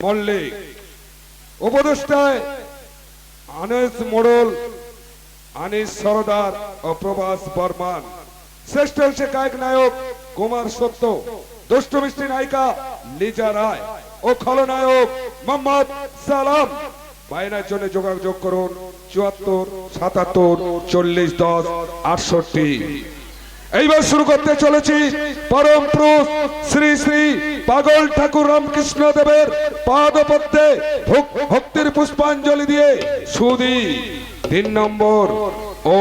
মল্লিক, উপদেষ্টায় আনিস মোড়ল, আনিস সরদার ও প্রভাস বর্মান, শ্রেষ্ঠ গায়ক নায়ক কুমার সত্য, দুষ্ট মিষ্টি নায়িকা লিজা রায় ও খলনায়ক মোহাম্মদ সালাম। বায়নার জন্য যোগাযোগ করুন ৭৪ ৭৭ ৪০ ১০ ৬৮। এইবার শুরু করতে চলেছি পরম পুরুষ শ্রী শ্রী পাগল ঠাকুর রামকৃষ্ণ দেবের পাদপদ্মে ভক্তির পুষ্পাঞ্জলি দিয়ে সুধী ৩ নম্বর ও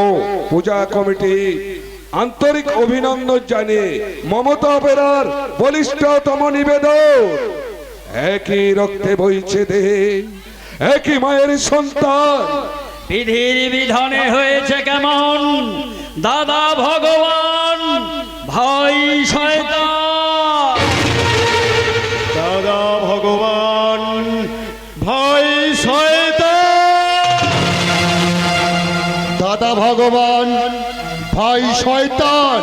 পূজা কমিটি আন্তরিক অভিনন্দন জানিয়ে মমতা অপেরার বলিষ্ঠতম নিবেদন। একই রক্তে বইছে দেহে, একই মায়ের সন্তান, বিধির বিধানে হয়েছে কেমন দাদা ভগবান ভাই শয়তান। দাদা ভগবান ভাই শয়তান, দাদা ভগবান ভাই শয়তান।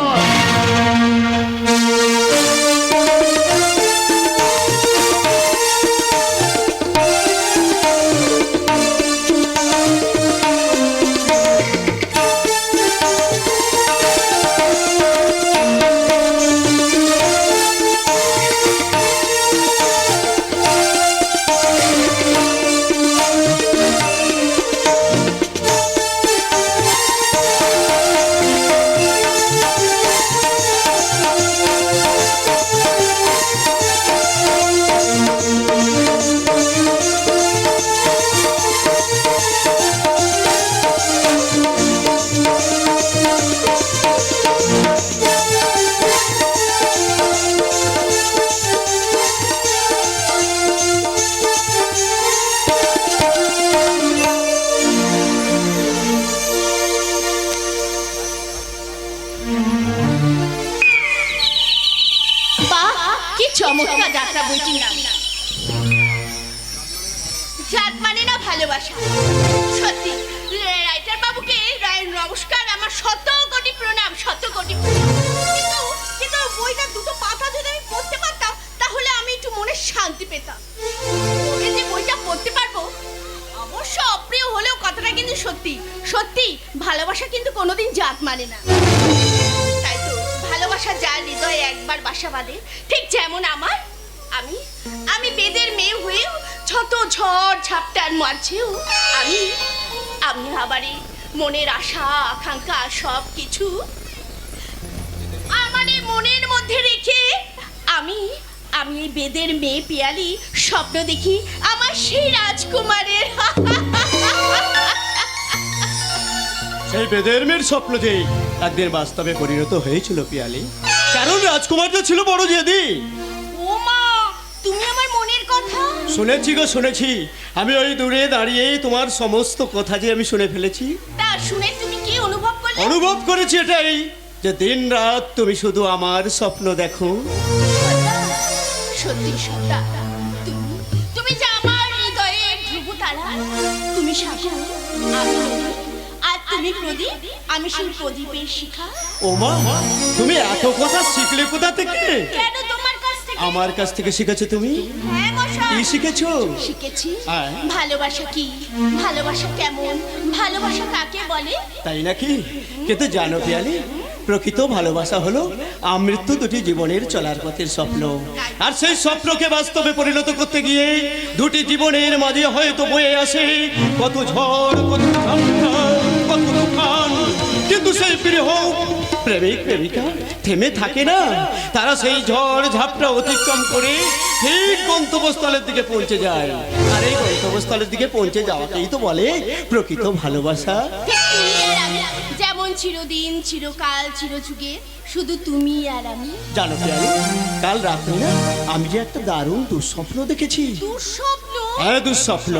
চমৎকার যাত্রা বইটির নাম জাত মানে না ভালোবাসা। সত্যি রাইটার বাবুকে নমস্কার, আমার শত কোটি প্রণাম, শত কোটি প্রণাম। কিন্তু বইটা দুটো পাতা যদি আমি পড়তে পারতাম তাহলে আমি একটু মনে শান্তি পেতাম। পড়ে যে বইটা পড়তে পারবো, অবশ্য অপ্রিয় হলেও কথাটা কিন্তু সত্যি। সত্যি ভালোবাসা কিন্তু কোনোদিন জাত মানে না। তাই তো ভালোবাসা যার হৃদয়ে একবার বাসা বাঁধে, ঠিক যেমন আমি বেদের মেয়ে হয়েও যত ঝড় ঝাপটার মাঝেও আমি আবারই মনের আশা আকাঙ্ক্ষা সব কিছু আমার মনের মধ্যে রেখে আমি এই বেদের মেয়ে পিয়ালি স্বপ্ন দেখি আমার সেই রাজকুমারের। সেই বেদের মেয়ের স্বপ্ন যে একদিন বাস্তবে পরিণত হয়েছিল পিয়ালি, কারণ রাজকুমারটা ছিল বড় জেদি। ও মা, তুমি আমার মনের কথা শুনেছি গো, শুনেছি। আমি ওই দূরে দাঁড়িয়ে তোমার সমস্ত কথা যে আমি শুনে ফেলেছি। তা শুনে তুমি কি অনুভব করলে? অনুভব করেছি এটাই, যে দিন রাত তুমি শুধু আমার স্বপ্ন দেখো। সত্যি সত্যা, তুমি যে আমার হৃদয়ের ধ্রুবতারা, তুমি সাগর আমি নদী, আর তুমি প্রদীপ আমি সেই প্রদীপের শিখা। ও মা, তুমি এত কথা শিখলে কোথা থেকে? কেন তোমার কাছ থেকে? আমার কাছ থেকে শিখেছো তুমি? হ্যাঁ মশাই। কি শিখেছো? শিখেছি ভালোবাসা কি, ভালোবাসা কেমন, ভালোবাসা কাকে বলে। তাই নাকি? কিন্তু জানো পিয়ালি, প্রকৃত ভালোবাসা হলো আমৃত্যু দুটি জীবনের চলার পথের স্বপ্ন। আর সেই স্বপ্নকে বাস্তবে পরিণত করতে গিয়ে দুটি জীবনের মাঝে হয়তো বয়ে আসে কত ঝড়, কত ঠান্ডা, কত তুফান। কিন্তু সেই প্রেমিক প্রেমিকা থেমে থাকে না। তারা সেই ঝড় ঝাপটা অতিক্রম করে ঠিক গন্তব্যস্থলের দিকে পৌঁছে যায়। আর এই গন্তব্যস্থলের দিকে পৌঁছে যাওয়াকেই তো বলে প্রকৃত ভালোবাসা। যেমন চিরদিন চিরকাল চিরযুগে শুধু তুমি আর আমি। জানো পিয়ালি, কাল রাতে না আমি যে একটা দারুণ দুঃস্বপ্ন দেখেছি। দুঃস্বপ্ন? হ্যাঁ, দুঃস্বপ্ন।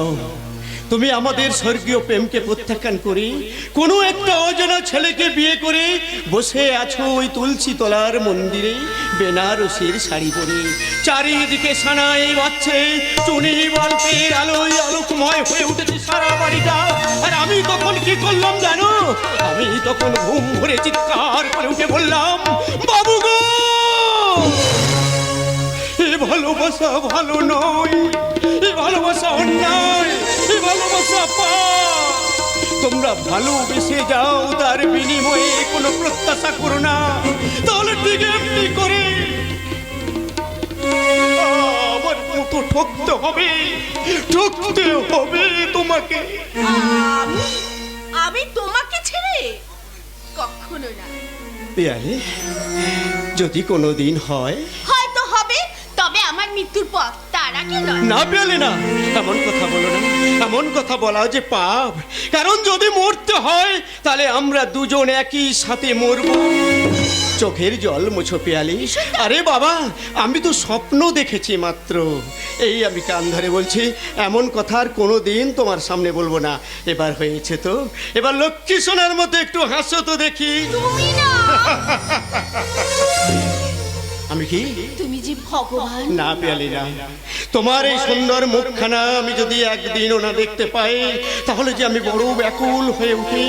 তুমি আমাদের স্বর্গীয় প্রেমকে প্রত্যাখ্যান করে কোনো একটা অজানা ছেলেকে বিয়ে করে বসে আছো ওই তুলসী তলার মন্দিরে বেনারসির শাড়ি পরে। চারিদিকে সানাই বাজছে, চুনি বাল্বের আলোয় আলোকময় হয়ে উঠেছে সারা বাড়িটা। আর আমি তখন কি করলাম জানো? আমি তখন ঘুম ভরে চিৎকার করে উঠে বললাম, বাবু গো, এ ভালোবাসা ভালো নয়, এ ভালোবাসা অন্যায়, এ ভালোবাসা পাপ। তোমরা ভালোবেসে যাও, তার বিনিময়ে কোনো প্রত্যাশা করো না, তাহলে ঠিক এমনি করে আমার মতো ঠকতে হবে, ঠকতে হবে তোমাকে। আমি তোমাকে ছেড়ে কখনো না। পেয়ালে, যদি কোনো দিন হয়, হয়তো হবে, তবে আমার মৃত্যুর পর, তার আগে নয়। না পেয়ালে না, এমন কথা বলো না, এমন কথা বলা যে পাপ। কারণ যদি মরতে হয় তাহলে আমরা দুজন একই সাথে মরবো। চোখের জল মুছো পেয়ালি। আরে বাবা, আমি তো স্বপ্ন দেখেছি মাত্র। এই আমি কান ধরে বলছি, এমন কথা আর কোনো দিন তোমার সামনে বলবো না। এবার হয়েছে তো, এবার লক্ষ্মী সোনার মতো একটু হাসো তো দেখি। তুমি না, আমি কি? তুমি যে ভগবান। না পেয়ালি না, তোমার এই সুন্দর মুখখানা আমি যদি একদিনও না দেখতে পাই, তাহলে যে আমি বড় ব্যাকুল হয়ে উঠি।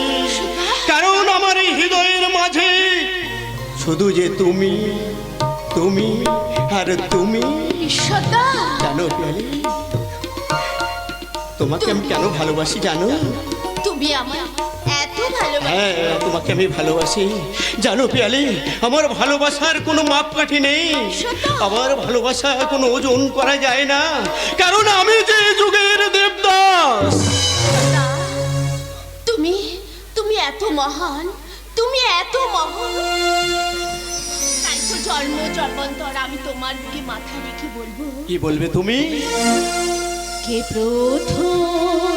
কারণ আমার এই হৃদয়ের মাঝে শুধু যে তুমি, তুমি আর তুমি। ঈশ্বরদা, জানো পেয়ালি, তোমাকে আমি কেন ভালোবাসি জানো? তুমি আমার এত ভালোবাসো। হ্যাঁ, তোমাকে আমি ভালোবাসি। জানো পেয়ালি, আমার ভালোবাসার কোনো মাপকাঠি নেই, আমার ভালোবাসা কোনো ওজন করা যায় না। কারণ আমি যে যুগের দেবদাস। তুমি তুমি এত মহান, তুমি এত মহান, তাই তো জন্ম জন্মান্তর আমি তোমার বুকে মাথা রেখে বলবো। কি বলবে তুমি? কে প্রথম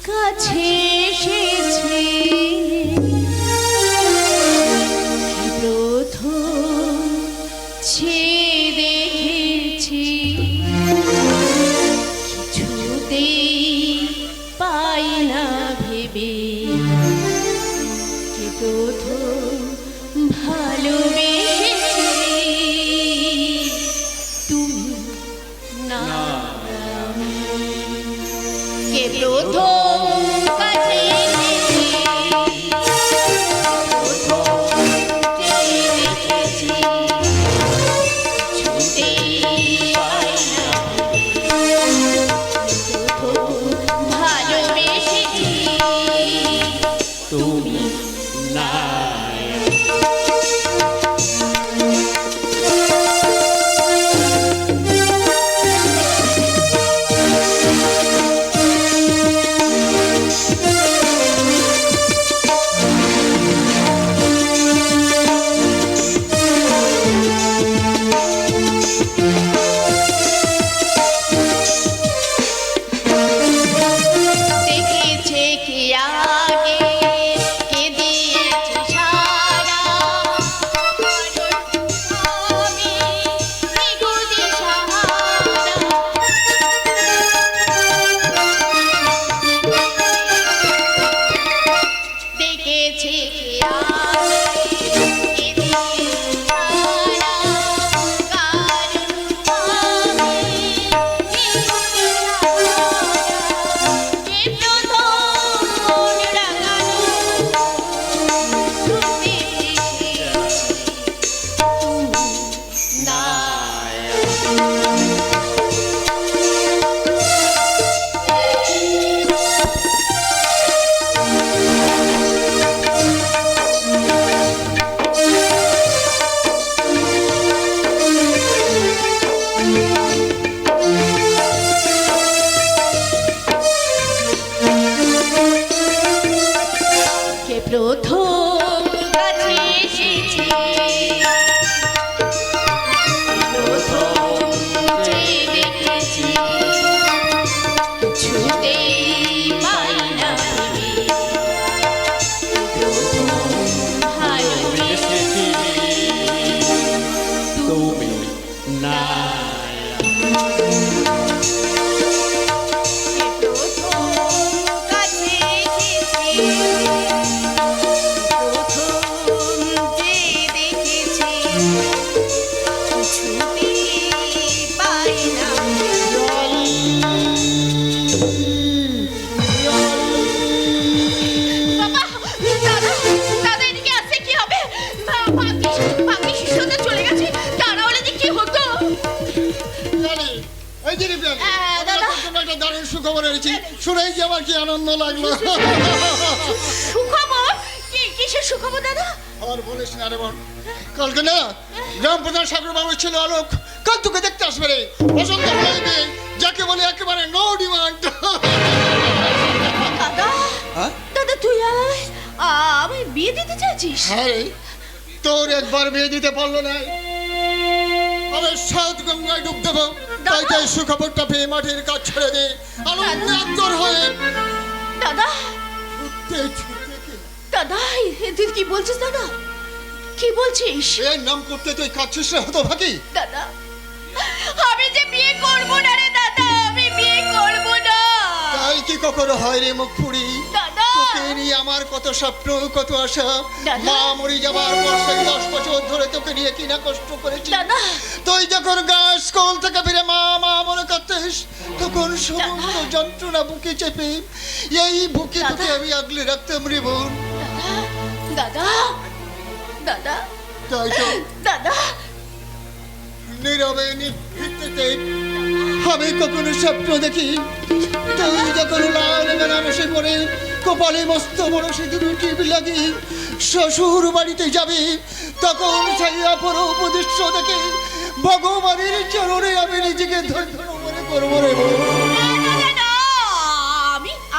কাছে এসেছে, কে প্রথম চেয়ে দেখেছি, কিছুতেই পাই না ভেবে, কে প্রথম ভালোবেসেছি, তুমি না আমি। কে প্রথম কাছে এসেছি, প্রথম চেয়ে দেখেছি, ছুটেই পাই না, প্রথম ভালোবেসেছি, তুমি না। একটা দারুণ সুখবর এনেছি, শুনেই যে আমার কি আনন্দ লাগলো। সুখবর? কিসের সুখবর দাদা? আর বলিস না রে বোন, কালকে না গ্রাম প্রধান সাগর বাবু ছিল আলোক, কাল তোকে দেখতে আসবে রে। পছন্দ হয়ে যাকে বলে একেবারে নো ডিমান্ড। দাদা, হ্যাঁ? দাদা তুই আমায় বিয়ে দিতে চাইছিস? হ্যাঁ রে, তোর একবার বিয়ে দিতে পারলো না, আমি সাত গঙ্গায় ডুব দেবো। তাই তাই সুখবরটা পেয়ে মাটির কাজ ছেড়ে দে, আনন্দান্তর হয়ে দাদা, ছুটতে ছুটতে কি দাদা, তুই কি বলছিস দাদা? কি বলছিস? এর নাম করতে তুই কাঁদছিস রে হতো ভাগি? দাদা, আমি যে বিয়ে করব না রে দাদা, আমি বিয়ে করব না। তাই কি কখনো হয় রে মুখ পুরি? দাদা, তোকে নিয়ে আমার কত স্বপ্ন, কত আশা। দাদা। মা মরে যাবার পর সেই 10 বছর ধরে তোকে নিয়ে কিনা কষ্ট করেছি। দাদা, তুই যখন স্কুল থেকে ফিরে মা মা মনে করতিস, তখন সমস্ত যন্ত্রণা বুকে চেপে এই বুকে দাদা। তোকে আমি আগলে রাখতাম রে বোন। দাদা, দাদা, তাই তো দাদা, নীরবে নিভৃতে আমি কখনো স্বপ্ন দেখি, তুই যখন লাল বেনারসে পরে কপালে মস্ত বড় সিঁদুর টিপ লাগি শ্বশুর বাড়িতে যাবি, তখন সেই অপরূপ দৃশ্য দেখে ভগবানের চরণে আমি নিজেকে ধন্য মনে করবো রে বোন। দাদা,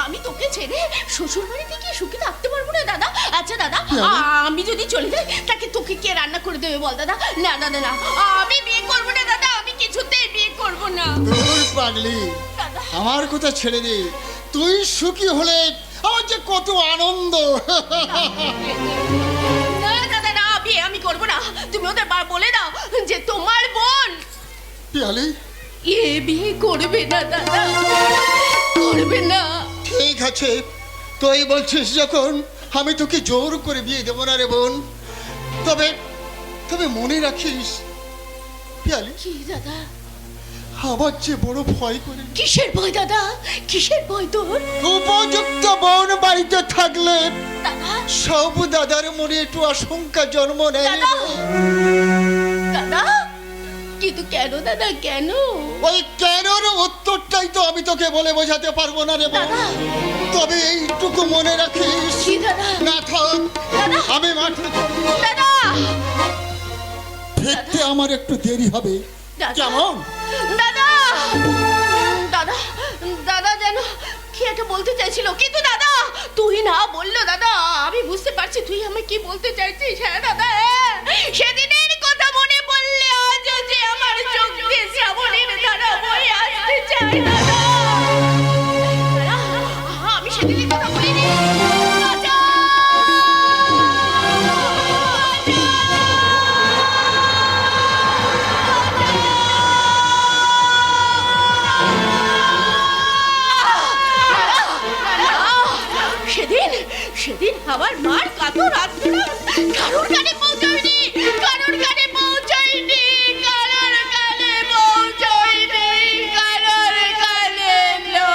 আমি তোকে ছেড়ে শ্বশুর বাড়িতে গিয়ে সুখে থাকতে পারবো না দাদা। আচ্ছা দাদা, আমি যদি চলে যাই তাকে তোকে কে রান্না করে দেবে বল দাদা? না দাদা না, আমি বিয়ে করবো না দাদা, আমি কিছুতেই বিয়ে করবো না তোর পাগলি, দাদা। আমার কথা ছেড়ে দে, তুই সুখী হলে আমার যে কত আনন্দ। না দাদা না, বিয়ে আমি করবো না। তুমি ওদের বলে দাও যে তোমার বোন পিয়ালি, বিয়ে করবে না দাদা, করবে না। ঠিক আছে, তুই বলছিস যখন, আমি তোকে জোর করে বিয়ে দেবো না রে বোন। তবে তবে মনে রাখিস পিয়ালি, কি দাদা? আমার যে বড় ভয় করে। কিসের ভয় দাদা? কিসের ভয় তোর? উপযুক্ত বোন বাড়িতে থাকলে দাদা, সব দাদার মনে একটু আশঙ্কা জন্ম নেয় রে দাদা। বোন। দাদা, কিন্তু কেন দাদা, কেন? ওই কেনর উত্তরটাই তো আমি তোকে বলে বোঝাতে পারবো না রে বোন। দাদা। তবে এইটুকু মনে রাখিস, কি দাদা? না থাক, দাদা। আমি মাঠে চলবো। দাদা, ফিরতে আমার একটু দেরি হবে। দাদা। কেমন? দাদা, দাদা, দাদা যেন কি একটা বলতে চাইছিল, কিন্তু দাদা তুই না বললো দাদা, আমি বুঝতে পারছি তুই আমায় কি বলতে চাইছিস। হ্যাঁ দাদা, সেদিনের কথা মনে পড়লে আজ যে আমার চোখ দিয়ে শ্রাবণের ধারা বয়ে আসতে চায় দাদা। দাদা, আমি সেদিনের কথা বলিনি। দাদা, সেদিন আমার মার কাতর আত্মনা কারোর কানে পৌঁছায়নি, কারোর কানে পৌঁছায়নি, কারোর কানে পৌঁছায়নি, কারোর কানে না।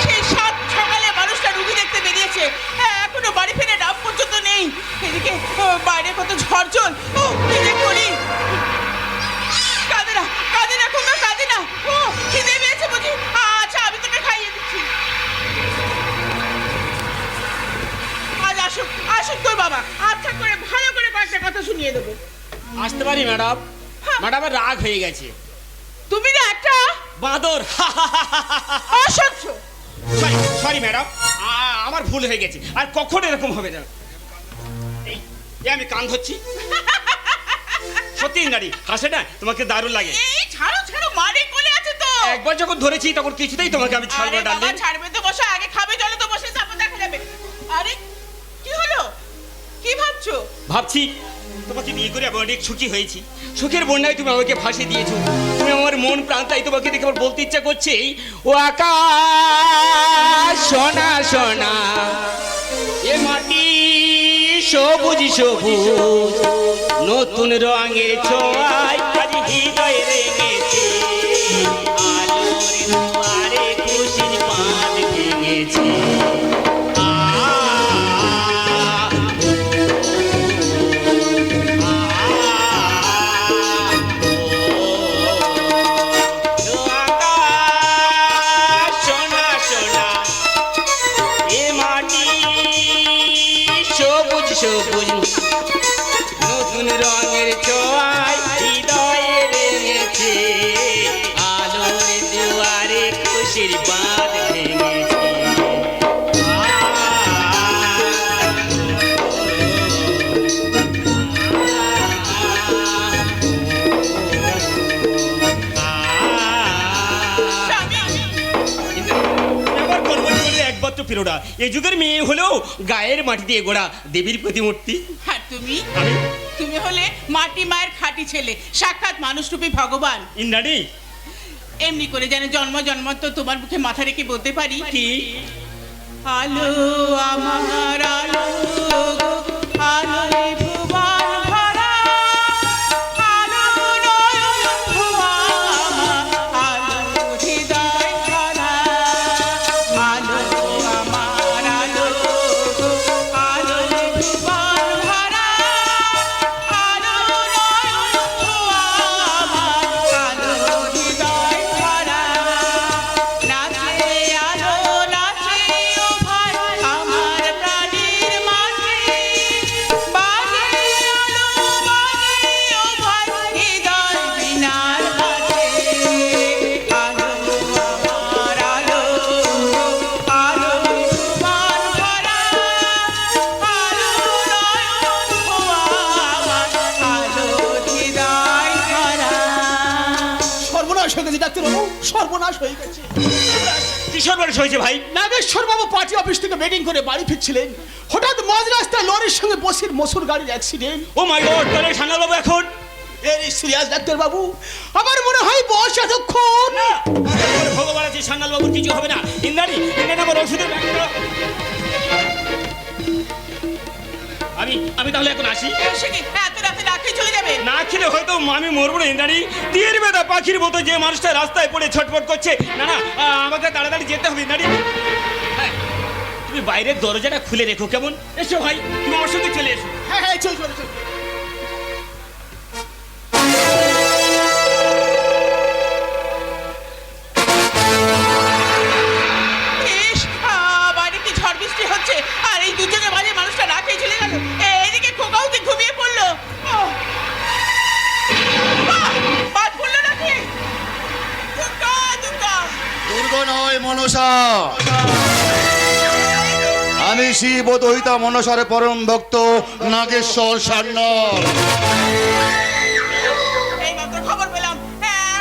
সেই সাত সকালে মানুষটা রুগী দেখতে বেরিয়েছে, এখনো বাড়ি ফিরে নাম পর্যন্ত নেই। এদিকে বাইরে কত ঝড় জল, কি যে করি। কাঁদে না, কাঁদে না, কোনো কাঁদে না। খিদে পেয়েছে বুঝি? আচ্ছা, আমি তোকে খাইয়ে দিচ্ছি। আজ আসুক, আসুক তোর বাবা, আচ্ছা করে ভালো করে কয়েকটা কথা শুনিয়ে দেবো। আসতে পারি ম্যাডাম? ম্যাডামের রাগ হয়ে গেছে। তুমি না একটা বাঁদর। অসহ্য। সরি সরি ম্যাডাম, আমার ভুল হয়ে গেছে, আর কখন এরকম হবে না। এই আমি কান ধরছি। সত্যি নারী হাসে না, তোমাকে দারুণ লাগে। এই ছাড়ো ছাড়ো, মারে কোলে আছে তো। একবার যখন ধরেছি তখন কিছুতেই তোমাকে আমি ছাড়বো আরে না, বাবা, ডার্লিং। ছাড়বে তো বসে, আগে খাবে জলে তো বসে, তারপর দেখা যাবে। আরে কি হলো, কি ভাবছো? ভাবছি তোমাকে বিয়ে করে আমি অনেক সুখী হয়েছি। সুখের বন্যায় তুমি আমাকে ফাঁসি দিয়েছো। তুমি আমার মন প্রাণ, তাই তোমাকে দেখে আমার বলতে ইচ্ছা করছে, ও আকাশ সোনা সোনা, এ মাটি সবুজ সবুজ, নতুন রঙের ছোঁয়ায় আজ হৃদয় রেঙেছে, আলোর দুয়ারে খুশির পাঁচ ভেঙে ভেঙেছে। সোনা সোনা এ মাটি সবুজ সবুজ নতুন রঙের ছোঁয়ায় হৃদয়ে রেঙেছে, আলোর দুয়ারে খুশির বাঁধ ভেঙেছে। আমার কর্মজীবনের একমাত্র প্রেরণা এই যুগের মেয়ে হলেও গায়ের মাটি দিয়ে গোড়া দেবীর প্রতিমূর্তি। আর তুমি তুমি হলে মাটি মায়ের খাঁটি ছেলে, সাক্ষাৎ মানুষরূপী ভগবান। ইন্দ্রাণী, এমনি করে যেন জন্ম জন্মান্তর তোমার মুখে মাথা রেখে বলতে পারি, কি আলো আমার আলো গো, আলোয় ভুবন ভরা, আলো নয়ন ভুয়া আমার, আলো হৃদয় ভরা, আলো আমার আলো গো, আলোয় ভুবন ভরা, আলো নয়ন ভুয়া আমার, আলো হৃদয় ভরা, নাচে আলো নাচে ও ভাই আমার প্রাণের মাঝে, বাজে আলো বাজে ও ভাই হৃদয় বিনার মাঝে, আলো আমার আলো আলো ভুবন ভরা, আলো নয়ন ভুয়া আমার, আলো হৃদয় ভরা। সর্বনাশ হয়ে গেছে ডাক্তারবাবু, সর্বনাশ হয়ে গেছে। কিশোর বয়স হয়েছে ভাই? নাগেশ্বর বাবু পার্টি অফিস থেকে মিটিং করে বাড়ি ফিরছিলেন, হঠাৎ মাঝ রাস্তায় লরির সঙ্গে বসির মসুর গাড়ির অ্যাক্সিডেন্ট। ও মাই গড, তাহলে সাঙ্গাল বাবু এখন? ভেরি সিরিয়াস ডাক্তারবাবু, আমার মনে হয় বয়স এতক্ষণ। ভগবান আছে, সাঙ্গাল বাবুর কিছু হবে না। ইন্দ্রাণী, ইন্দ্রাণী আমার ওষুধের ব্যাগ দাও। আমি তাহলে এখন আসি। সে কি এত রাতে না খেয়ে চলে যাবে? না খেলে হয়তো আমি মরবো না ইন্দ্রাণী। তীর বেদা পাখির মতো যে মানুষটা রাস্তায় পড়ে ছটফট করছে, না না, আমাকে তাড়াতাড়ি যেতে হবে ইন্দ্রাণী। হ্যাঁ, তুমি বাইরের দরজাটা খুলে রেখো কেমন? এসো ভাই, তুমি আমার সঙ্গে চলে এসো। হ্যাঁ হ্যাঁ, চল চল চল। ইস, বাইরে কি ঝড় বৃষ্টি হচ্ছে, আর এই দুর্যোগের মাঝে মানুষটা না খেয়ে চলে গেল। এদিকে খোকাও কি ঘুমিয়ে পড়লো? বাদ পড়লো নাকি? দুর্গা দুর্গা, দুর্গ নয় মনসা, আমি শিব ও দহিতা মনসার পরম ভক্ত নাগেশ্বর সান্যাল। এই মাত্র খবর পেলাম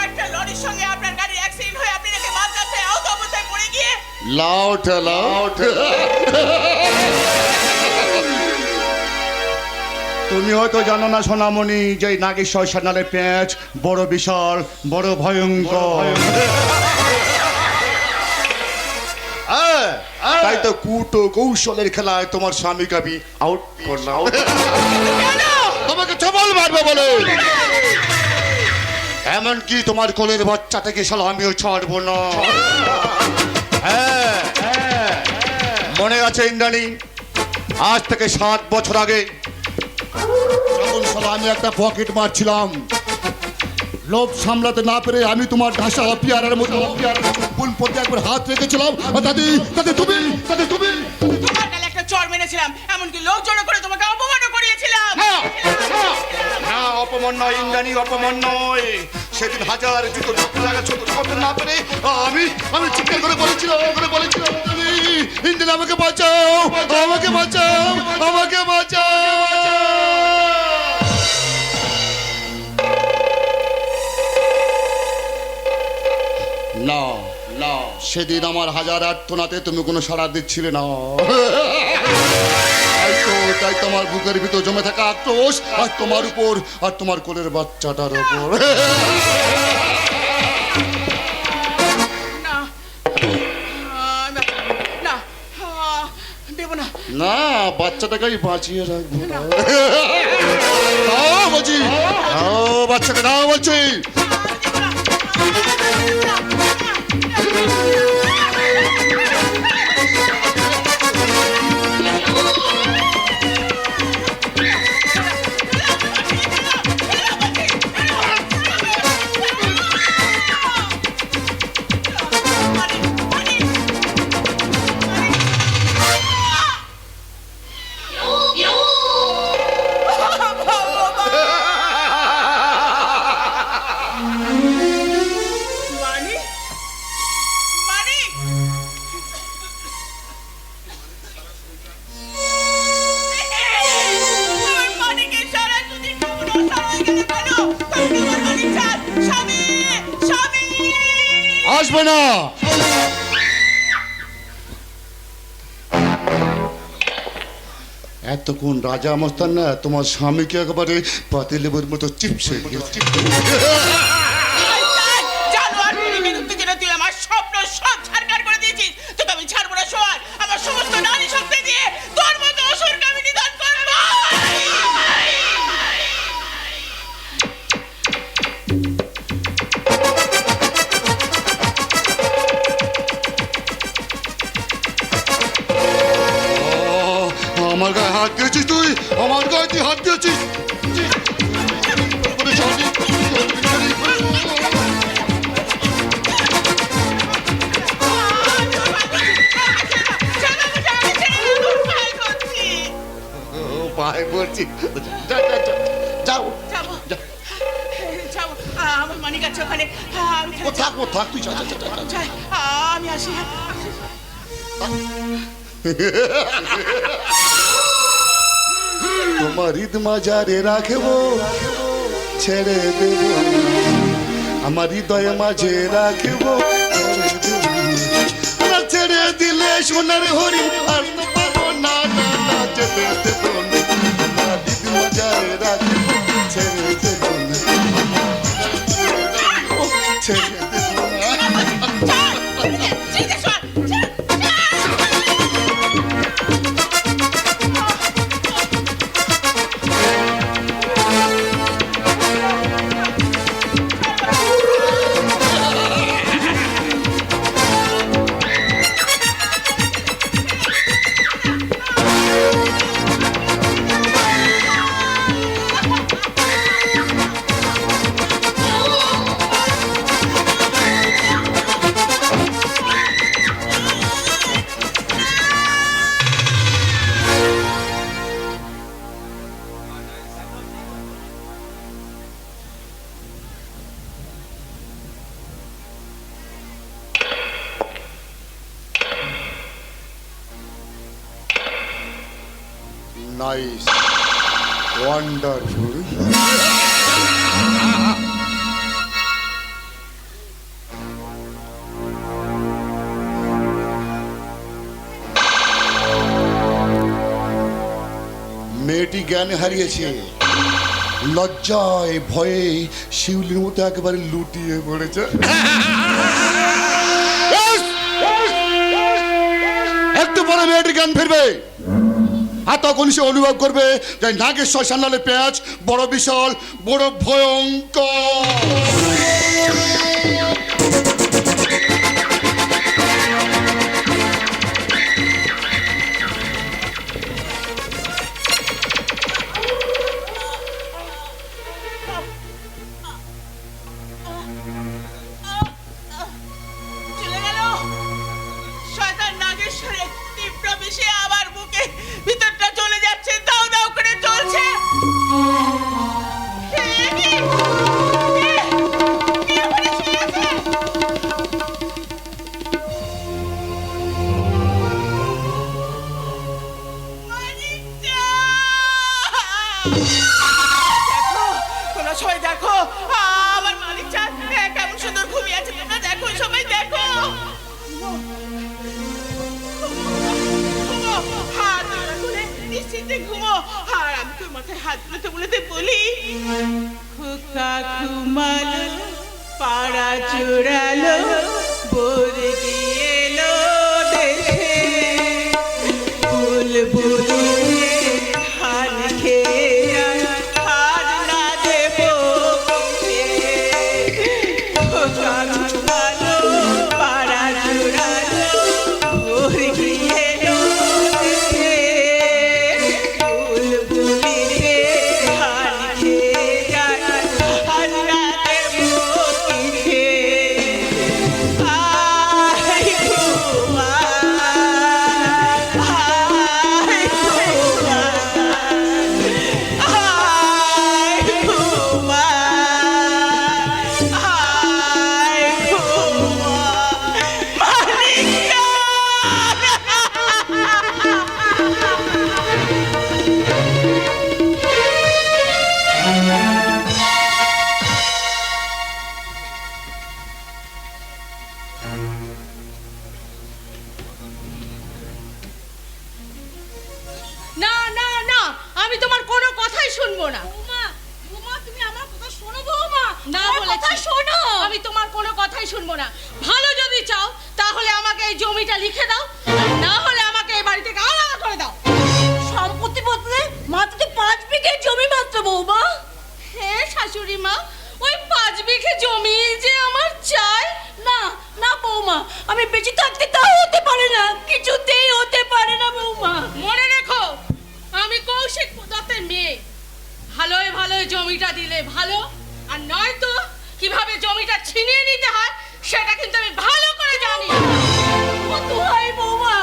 একটা লরির সঙ্গে আপনার গাড়ির অ্যাক্সিডেন্ট হয়ে আপনি নাকি মাঝ রাস্তায় আহত অবস্থায় পড়ে গিয়ে লাউট লাউট, তুমি হয়তো জানো না সোনামণি যে এই নাগেশ্বর সান্যালের পেঁচ বড় বিশাল, বড় ভয়ঙ্কর। তাই তো কুটো কৌশলের খেলায় তোমার স্বামীকে আমি আউট করলাম। তোমাকে চবল মারবো বলে, এমনকি তোমার কোলের বাচ্চাটাকে শালা আমিও ছাড়বো না। হ্যাঁ, মনে আছে ইন্দ্রাণী, আজ থেকে 7 বছর আগে যখন শালা আমি একটা পকেট মারছিলাম, লোভ সামলাতে না পেরে আমি তোমার ঢাসা পিয়ারের মতো ফুল পথে একবার হাত রেখেছিলাম। দাদি দাদি তুমি, দাদি তুমি, তোমার গালে একটা চড় মেরেছিলাম, এমনকি লোক জড়ো করে তোমাকে অপমানও করিয়েছিলাম। না অপমান নয় ইন্দ্রাণী, অপমান নয়। সেদিন হাজার জুতো ঢুকতে লাগা ছোট করতে না পেরে আমি চিৎকার করে বলেছিলাম ইন্দ্রাণী আমাকে বাঁচাও, আমাকে বাঁচাও, আমাকে বাঁচাও। না না, সেদিন আমার হাজার আর্তনাতে তুমি কোনো সাড়া দিচ্ছিলে না। তাই তোমার বুকের ভিতর জমে থাকা আক্রোশ আর তোমার উপর, আর তোমার কোলের বাচ্চাটার উপর। না না, দেব না। না, বাচ্চাটাকে আমি বাঁচিয়ে রাখবো না। বলছি, বাচ্চাকে দাও বলছি। আসবে না। এতক্ষণ রাজা মস্তান না তোমার স্বামীকে একেবারে পাতিলেবুর মতো চিপসে জানোয়ার প্রেমের উত্তেজনা তুই আমার স্বপ্ন সব ছাড়খাড় করে দিয়েছিস। তোকে আমি ছাড়বো না সোয়ার। আমার সমস্ত নারী শক্তি দিয়ে তোর মতো অসুরকে আমি নিধন করবো। আমার গায়ে হাত দিয়েছিস তুই, আমার গায়ে তুই হাত দিয়েছিস। পায়ে পড়ছি, যাও যাবো যাবো। আমার মানিক আছে ওখানে। আমি ও থাক ও থাক তুই যা, যা, যা, যা। যাই। আমি আসি। তোমার ঈদ মাজারে রাখবো, ছেড়ে দেব আমার হৃদয়ে মাঝে রাখবো, ছেড়ে দিলে সোনার হরিণ আর তো পাবো না, না না যেতে দেব না। আমার ঈদ মাজারে রাখবো, ছেড়ে দেব না, ছেড়ে দেব না। Nice. Wonderful. মেয়েটি জ্ঞান হারিয়েছে, লজ্জায় ভয়ে শিউলির মতো একেবারে লুটিয়ে পড়েছে। একটু পরে মেয়েটির জ্ঞান ফিরবে, আর তখন সে অনুভব করবে যে নাগেশ্বর সান্যালের পেঁয়াজ বড় বিশাল, বড় ভয়ঙ্কর। চলে গেল শয়তান নাগেশ্বরের তীব্র বিষে আবার বুকে ভিতরটা চলে যাচ্ছে, দাও দাও করে চলছে। তোমরা সবাই দেখো আমার মালিক চাঁদ কেমন সুন্দর ঘুমিয়ে আছে। তোমরা দেখো, সবাই দেখো। হাত তুলে নিশ্চিন্তে ঘুমো। আর আমি তোর মাথায় হাত বুলাতে বুলাতে বলি, খোকা ঘুমালো, পাড়া চুড়ালো, বোর গিয়েলো দেশে, বুলবুল ধান খেয়ে হাত না দেব কিসে। খোকা ঘুমালো, পাড়া চুড়ালো, বোর গিয়েলো দেশে, বুলবুলিরে ধান খেয়ে হাত না দেব কিসে। আয় ঘুমা, আয় শুনবো না। বৌমা তুমি আমার কথা শোনো বৌমা, না আমার বলেছি কথা শোনো। আমি তোমার কোনো কথাই শুনবো না। ভালো যদি চাও তাহলে আমাকে এই জমিটা লিখে দাও, আর না হলে আমাকে এই বাড়ি থেকে আলাদা করে দাও। সম্পত্তি বলতে মাত্র 5 বিঘে জমি মাত্র বৌমা। হ্যাঁ শাশুড়ি মা, ওই 5 বিঘে জমি যে আমার চাই। না না বৌমা, আমি বেঁচে থাকতে তাও হতে পারে না, কিছুতেই হতে পারে না বৌমা। মনে রেখো, আমি কৌশিক দত্তের মেয়ে। ভালোই ভালোই জমিটা দিলে ভালো, আর নয়তো কিভাবে জমিটা ছিনিয়ে নিতে হয় সেটা কিন্তু আমি ভালো করে জানি। দোহাই বৌমা,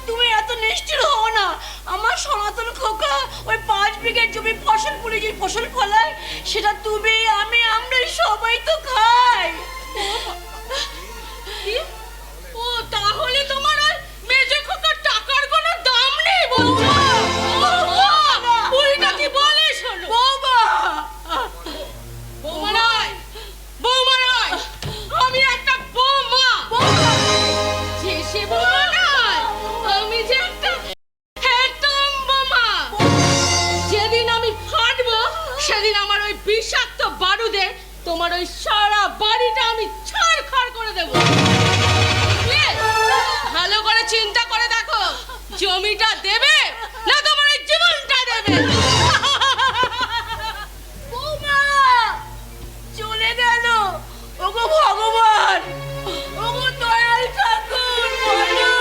তুমি এত নিষ্ঠুর হও না। আমার সনাতন খোকা ওই 5 বিঘে জমি ফসল ফুলে যে ফসল ফলায়, সেটা তুমি আমি আমরা সবাই তো খাই। কি? ও তাহলে তোমার ওই মেজে খোকার টাকার কোনো দাম নেই বৌমা? বুড়িটা কি বলে শোনো বৌমা, বৌমা নয়, বৌমা নয়, আমি একটা বৌমা। যে সে বৌমা নয়, আমি যে একটা হেডম বোমা। যেদিন আমি ফাটবো সেদিন আমার ওই বিষাক্ত বারুদে তোমার ওই সারা বাড়িটা আমি ছাড়খাড় করে দেবো। ভালো করে চিন্তা করে দেখো, জমিটা দেবে না তোমার ওই জীবনটা দেবে। বৌমা চলে গেল। ওগো ভগবান, ওগো দয়াল ঠাকুর, বলো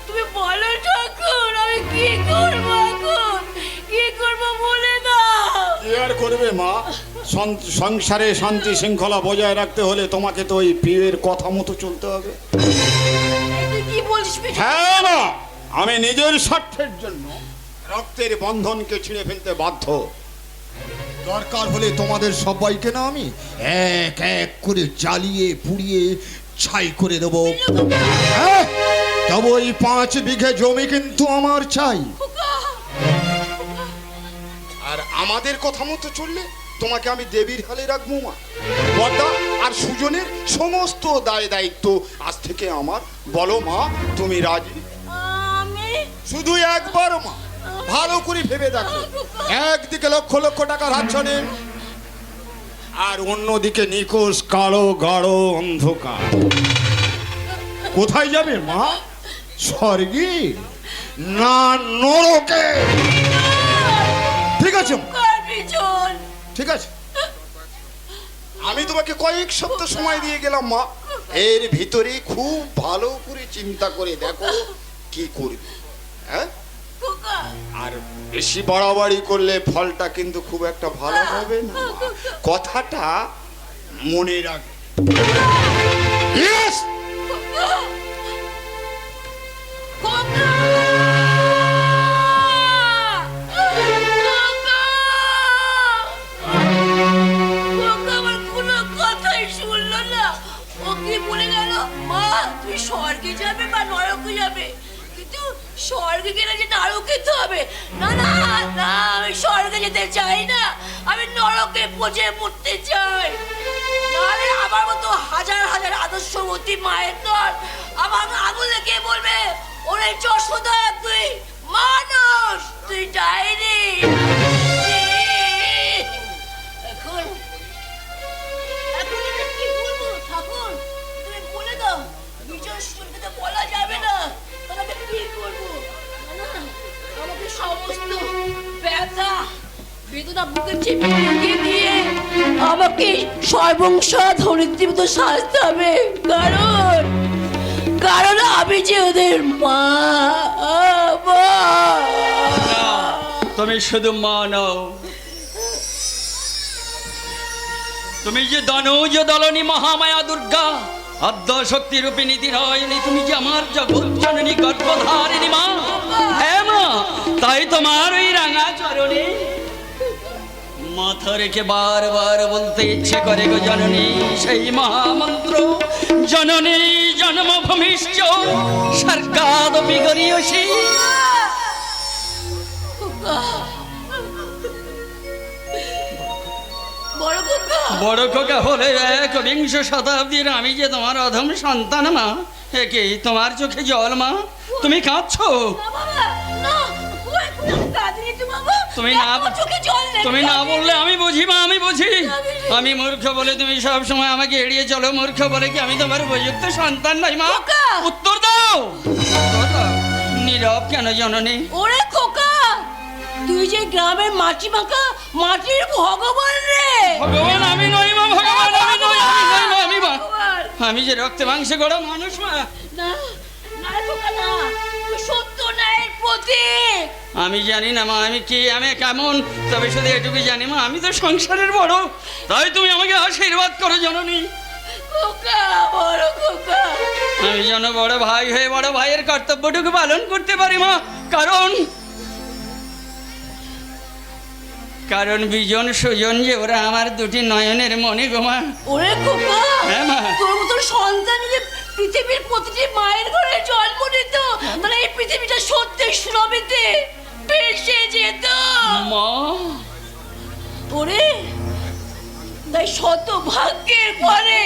তুমি বলো ঠাকুর, আমি কি করব এখন, কি করব বলে দাও। কি আর করবে মা, সংসারে শান্তি শৃঙ্খলা বজায় রাখতে হলে তোমাকে তো ওই পীরের কথা মতো চলতে হবে। তুই কি বলিস? হ্যাঁ মা, আমি নিজের স্বার্থের জন্য রক্তের বন্ধনকে ছিঁড়ে ফেলতে বাধ্য। দরকার হলে তোমাদের সবাইকে না আমি এক এক করে জ্বালিয়ে পুড়িয়ে ছাই করে দেবো। হ্যাঁ, তবে ওই 5 বিঘে জমি কিন্তু আমার চাই। আর আমাদের কথা মতো চললে তোমাকে আমি দেবীর হালে রাখবো মা। বড়দা আর সুজনের সমস্ত দায় দায়িত্ব আজ থেকে আমার। বলো মা, তুমি রাজি? আমি শুধু একবার মা, ভালো করে ভেবে দেখো। একদিকে লক্ষ লক্ষ টাকার হাতছানি, আর অন্যদিকে নিখোঁজ কালো গাঢ় অন্ধকার। কোথায় যাবে মা? স্বর্গে না নরকে? ঠিক আছে মা, পিছন ঠিক আছে। আমি তোমাকে কয়েক সপ্তাহ সময় দিয়ে গেলাম মা। এর ভিতরে খুব ভালো করে চিন্তা করে দেখো কি করবে। হ্যাঁ, আর বেশি বাড়াবাড়ি করলে ফলটা কিন্তু খুব একটা ভালো হবে না মা। কথাটা মনে রাখ। Yes! স্বর্গে যাবে বা নরকে যাবে, কিন্তু স্বর্গে গেলে যে নরকে তো হবে। না না না, আমি স্বর্গে যেতে চাই না, আমি নরকে পচে মরতে চাই। নাহলে আমার মতো হাজার হাজার আদর্শবতী মায়ের দল আমার আগুনে কে বলবে, ওরে যশোদা তুই মানুষ, তুই ডাইনি। এখন এখন আমি কি বলবো ঠাকুর, তুমি বলে দাও। বিজয় সুযোগকে তো বলা যাবে না, তাহলে আমি কি করবো? না, আমাকে সমস্ত ব্যথা বেদনা বুকে চেপে রেখে দিয়ে আমাকে সর্বংসা ধরিত্রীর মতো সাজতে হবে, কারণ কারণ আমি যে ওদের মা। তুমি শুধু মা নও, তুমি যে দনুজ দলনী মহামায়া দুর্গা আদ্য শক্তি রূপিণী তীরায়ণী, তুমি যে আমার জগৎ জননী গর্ভধারিণী মা। হ্যাঁ মা, তাই তোমার ওই রাঙা চরণে মাথা রেখে বারবার বলতে ইচ্ছে করে গো জননী সেই মহামন্ত্র, জননী জন্মভূমিশ্চ স্বর্গাদপি গরীয়সী। বড় খোকা হলে ১বিংশ শতাব্দীর আমি যে তোমার অধম সন্তান মা। একে তোমার চোখে জল মা, তুমি কাঁদছো? না বাবা, না, কাঁদিনি তো বাবা। তুমি না দেখো, চোখে জল লেগে তুমি না যাবে। বললে আমি বুঝি মা, আমি বুঝি। আমি মূর্খ বলে তুমি সব সময় আমাকে এড়িয়ে চলো, মূর্খ বলে কি আমি তোমার উপযুক্ত সন্তান নাই মা? খোকা! উত্তর দাও। উত্তর দাও। নীরব কেন জননী? ওরে খোকা, তুই যে গ্রামের মাটি মাখা মাটির ভগবান রে। ভগবান আমি নই মা, ভগবান আমি নই, আমি নই মা, আমি মা। ভগবান। আমি যে রক্তে মাংসে গড়া মানুষ মা। না না রে খোকা, না, তুই সত্য ন্যায়ের প্রতীক। আমি জানি না মা আমি কি, আমি কেমন, তবে শুধু এটুকু জানি মা আমি তো সংসারের বড়, তাই তুমি আমাকে আশীর্বাদ করো জননী। খোকা, বড় খোকা। আমি যেন বড় ভাই হয়ে বড় ভাইয়ের কর্তব্যটুকু পালন করতে পারি মা, কারণ বিজন সুজন যে ওরা আমার দুটি নয়নের মনে গো মা। ওরে খোকা, হ্যাঁ মা। তোর মতো সন্তান যদি পৃথিবীর প্রতিটি মায়ের ঘরে জন্ম নিত, তাহলে এই পৃথিবীটা সত্যি সুরভিতে ভেসে যেত। মা ওরে, তাই শত ভাগ্যের পরে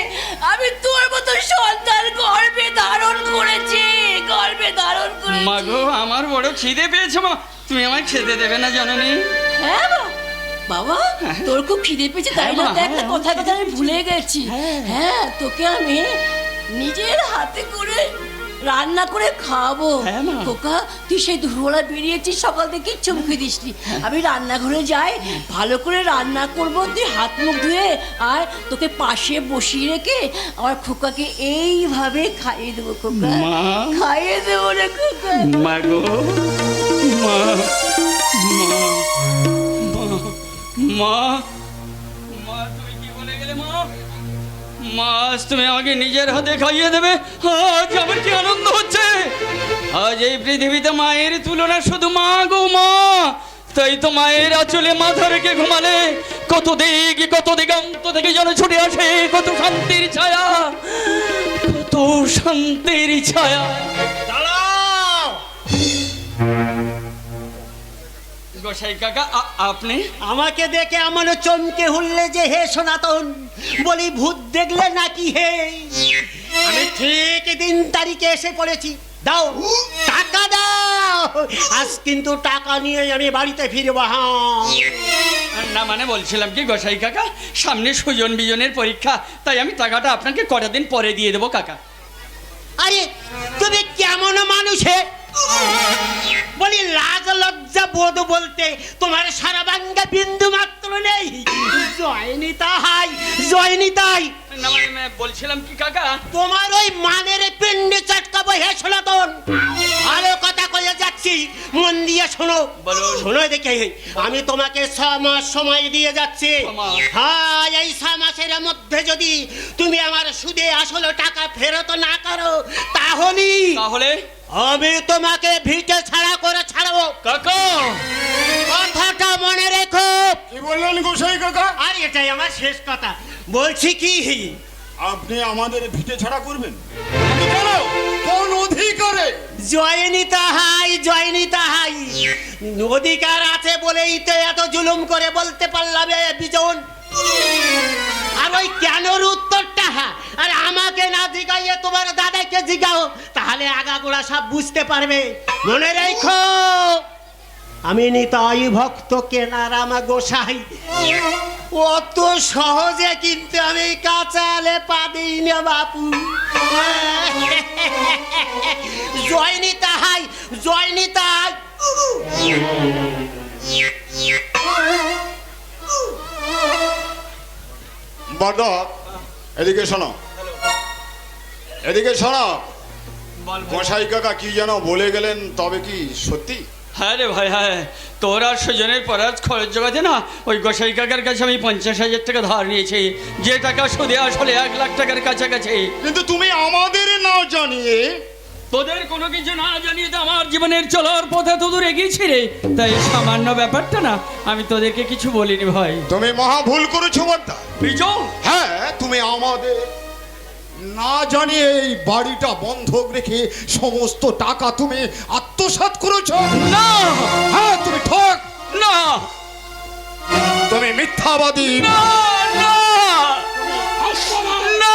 আমি তোর মতো সন্তান গর্ভে ধারণ করেছি, গর্ভে ধারণ করেছি। মা গো আমার বড় খিদে পেয়েছে মা, তুমি আমায় খেতে দেবে না জননী? হ্যাঁ বাবা, তোর খুব খিদে পেয়েছে তাই না? তো একটা কথা আমি ভুলে গেছি। হ্যাঁ, তোকে আমি নিজের হাতে করে রান্না করে খাবো। হ্যাঁ মা। খোকা, তুই সেই দুপুরবেলা বেরিয়েছিস, সকাল থেকে কিচ্ছু মুখে দিসনি। আমি রান্নাঘরে যাই, ভালো করে রান্না করবো, তুই হাত মুখ ধুয়ে আর তোকে পাশে বসিয়ে রেখে আমার খোকাকে এইভাবে খাইয়ে দেবো। খোকা, মা। খাইয়ে দেবো রে খোকা। মা গো, মা, মা, মা, মা, তুমি কি বলে গেলে মা? মা, আজ তুমি আমাকে নিজের হাতে খাইয়ে দেবে, আজ আমার কি আনন্দ হচ্ছে। আজ এই পৃথিবীতে মায়ের তুলনা শুধু মা গো মা। তাই তো মায়ের আঁচলে মাথা রেখে ঘুমালে কত দিগন্ত থেকে যেন ছুটে আসে কত শান্তির ছায়া, কত শান্তির ছায়া। গোসাই কাকা আপনি? আমাকে দেখে আমার চমকে হুললে যে হে সনাতন, বলি ভূত দেখলে নাকি হে? আমি ঠিক দিন তারিখে এসে পড়েছি, দাও টাকা দাও, আজ কিন্তু টাকা নিয়ে আমি বাড়িতে ফিরবো। হ্যাঁ না মানে বলছিলাম কি গোসাই কাকা, সামনে সুজন বিজনের পরীক্ষা, তাই আমি টাকাটা আপনাকে কটা দিন পরে দিয়ে দেবো কাকা। আরে তুমি কেমন মানুষ হে? বলি লাজ লজ্জা বোধ বলতে তোমার সারা বাঙ্গা বিন্দু মাত্র নেই। জয়নি তাহাই, জয়নি তাই। না মানে বলছিলাম কি কাকা, তোমার ওই মানের পিণ্ডে চটকাবো হে সনাতন। ভালো কথা কয়ে যাচ্ছি, মন দিয়ে শোনো। বলুন। শোনো দেখে, আমি তোমাকে 6 মাস সময় দিয়ে যাচ্ছি। 6 মাস। হ্যাঁ, এই 6 মাসের মধ্যে যদি তুমি আমার সুদে আসলে টাকা ফেরত না করো, তাহলে আমি তোমাকে ভিটে ছাড়া করে ছাড়বো। কাকা কথাটা মনে রেখো। কি বললেন গোসাই কাকা? আর এটাই আমার শেষ কথা। বলছি কি, আপনি আমাদের ভিটে ছাড়া করবেন? কিন্তু কেন? কোন অধিকারে? জয়নি তাহাই, জয়নি তাহাই। অধিকার আছে বলেই তো এত জুলুম করে বলতে পারলাম এ বিজন। আর ওই কেনর উত্তরটা আর আমাকে না জিগাইয়ে তোমার দাদাকে জিগাও, তাহলে আগাগোড়া সব বুঝতে পারবে। মনে রেখো, আমি নিতাই ভক্ত কেনারামা গোসাই। অত সহজে কিন্তু আমি কাঁচালে পা দিই না বাপু। জয়নি তাহাই, জয়নি তাহাই। বড়দা, এদিকে শোনো, এদিকে শোনো। গোসাই কাকা কি যেন বলে গেলেন, তবে কি সত্যি? হ্যাঁ রে ভাই, হ্যাঁ, তোর আর সুজনের পরাজ খরচ জোগাতে না ওই গোসাই কাকার কাছে আমি 50,000 টাকা ধার নিয়েছি, যে টাকা সুদে আসলে 1 লাখ টাকার কাছাকাছি। কিন্তু তুমি আমাদের না জানিয়ে, তোদের কোনো কিছু না জানিয়ে তো আমার জীবনের চলার পথে তো দূর এগিয়েছি রে, তাই সামান্য ব্যাপারটা না আমি তোদেরকে কিছু বলিনি ভাই। তুমি মহা ভুল করেছো বড়দা। বিজয়, হ্যাঁ, তুমি আমাদের না জানিয়ে এই বাড়িটা বন্ধক রেখে সমস্ত টাকা তুমি আত্মসাৎ করেছো। না, হ্যাঁ, তুমি ঠক, না, তুমি মিথ্যাবাদী। না, না, না।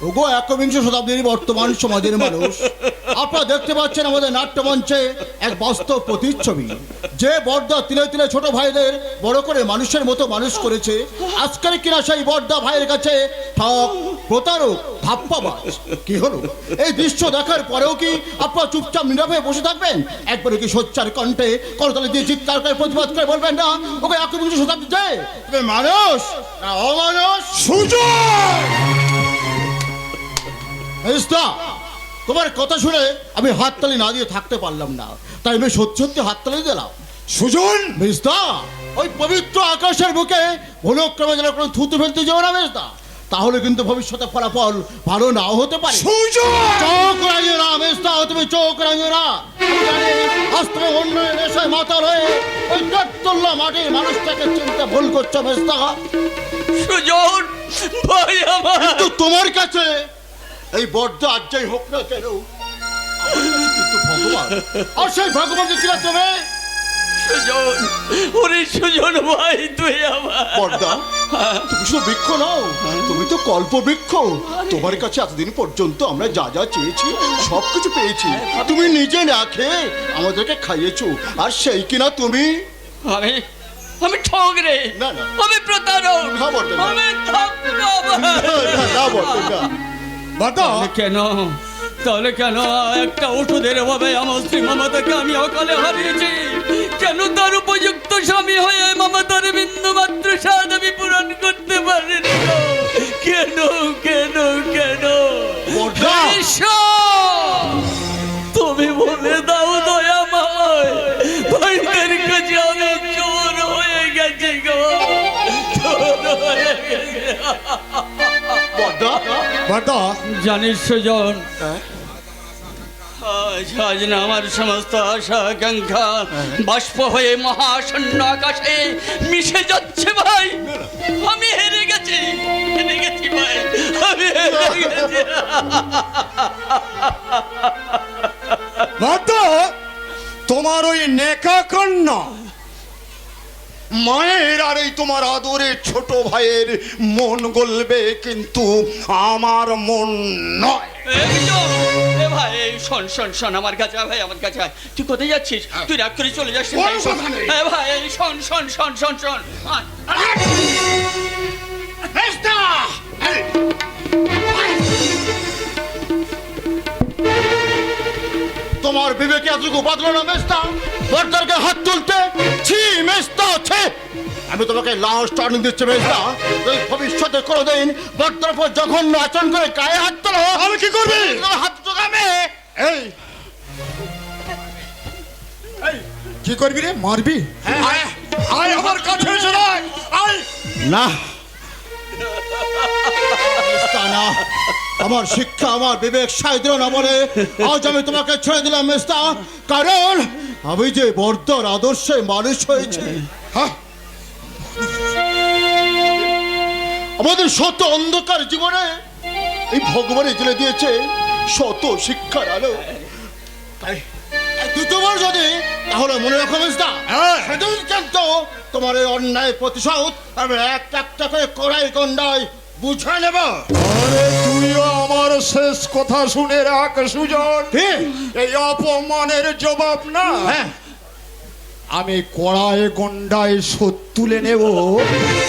ওগো একবিংশ শতাব্দীর বর্তমান সমাজের মানুষ, আপনারা দেখতে পাচ্ছেন আমাদের নাট্যমঞ্চে এক বাস্তব প্রতিচ্ছবি। যে বড়দা তিলে তিলে ছোট ভাইদের বড় করে মানুষের মতো মানুষ করেছে, আজকের কিনা সেই বড়দা ভাইয়ের কাছে ঠক, প্রতারক, ধাপ্পাবাজ। কি হলো? এই দৃশ্য দেখার পরেও কি আপনারা চুপচাপ নীরবে বসে থাকবেন? একবারে কি সোচ্চার কণ্ঠে করতালি দিয়ে চিৎকার করে প্রতিবাদ করে বলবেন না ওকে একবিংশ শতাব্দীতে তুমি মানুষ না অমানুষ? সুজন! মেজদা, তোমার কথা শুনে আমি হাততালি না দিয়ে থাকতে পারলাম না, তাই আমি সত্যি সত্যি হাততালি দিলাম। সুজন! মেজদা, ওই পবিত্র আকাশের বুকে ভুলক্রমে যেন কোনো থুতু ফেলতে যাও না মেজদা, তাহলে কিন্তু ভবিষ্যতে ফলাফল ভালো নাও হতে পারে। সুজন! চোখ রাঙিও না মেজদা, তুমি চোখ রাঙিও না। আমি জানি, আজ তুমি অন্যের নেশায় মাতাল হয়ে ওই কাঠতল্লা মাটির মানুষটাকে চিন্তা ভুল করছো মেজদা। সুজন ভাই আমার, কিন্তু তোমার কাছে এই বড্ড আজ যাই হোক না কেন, কিন্তু ভগবান, আর সেই ভগবানকে চিনা তুমি সুজন, ওরে সুজন ভাই তুই আমার বড়দা, তুমি শুধু বৃক্ষ নাও, তুমি তো কল্প বৃক্ষ। তোমার কাছে এতদিন পর্যন্ত আমরা যা যা চেয়েছি সবকিছু পেয়েছি। তুমি নিজে না খেয়ে আমাদেরকে খাইয়েছো, আর সেই কিনা তুমি আমি আমি ঠগ রে, না, না। আমি প্রতারক, না, বটে না। আমি ঠকবাজ। না বলতে না। বাদা! তাহলে কেন একটা ওষুধের অভাবে আমার স্ত্রী মমতাকে আমি অকালে হারিয়েছি? কেন তার উপযুক্ত স্বামী হয়ে মমতার বিন্দু মাত্র স্বাদ আমি পূরণ করতে পারিনি? কেন কেন কেন? বড়দা! ঈশ্বর, তুমি বলে দাও দয়াময়, ভাইদের কাছে আমি চোর হয়ে গেছি গো, চোর হয়ে গেছি। বাদা! জানিস সুজন, আজ না আমার সমস্ত আশা আকাঙ্ক্ষা বাষ্প হয়ে মহাশূন্য আকাশে মিশে যাচ্ছে ভাই। আমি হেরে গেছি ভাই, আমি হেরে গেছি। বাদা! তোমার ওই নেকা কন্যা মায়ের আর এই তোমার আদরের ছোট ভাইয়ের মন গলবে, কিন্তু আমার মন নয়। এই তো, এ ভাই শোন শোন শোন, আমার কাছে আয় ভাই, আমার কাছে আয়। তুই কোথায় যাচ্ছিস? তুই রাগ করে চলে যাচ্ছিস ভাই? কোন কোথায়? এ ভাই শোন শোন শোন শোন শোন, আয়। তোমার বিবেকে এতটুকু বাঁধলো না মেজদা বড়দারকে হাত তুলতে? ছি মেজদা, ছি! আমি তোমাকে লাস্ট ওয়ার্নিং দিচ্ছি মেজদা, এই ভবিষ্যতে কোনোদিন বড়দার উপর জঘন্য আচরণ করে গায়ে হাত তোলো। আমি কি করবি? তোমার হাত তোলাবে। এই কি করবি রে? মারবি? আয়, আয় আমার কাছে এসে আয়, আয়। না মেজদা, না, আমার শিক্ষা আমার বিবেক সায় দিল না বলে আজ আমি তোমাকে ছেড়ে দিলাম মেজদা, কারণ আমি যে বড়দার আদর্শে মানুষ হয়েছে। হ্যাঁ, আমাদের শত অন্ধকার জীবনে এই ভগবান জেলে দিয়েছে শত শিক্ষার আলো। তাই দ্বিতীয়বার যদি তাহলে মনে রাখো মেজদা, সেদিন কিন্তু তোমার এই অন্যায় প্রতিশোধ আমি একটা করে কড়াই গন্ডায় বুঝে নেব। আরে তুইও আমার শেষ কথা শুনে রাখ সুজন, কি? এই অপমানের জবাব না, হ্যাঁ, আমি কড়ায় গন্ডায় শোধ তুলে নেব,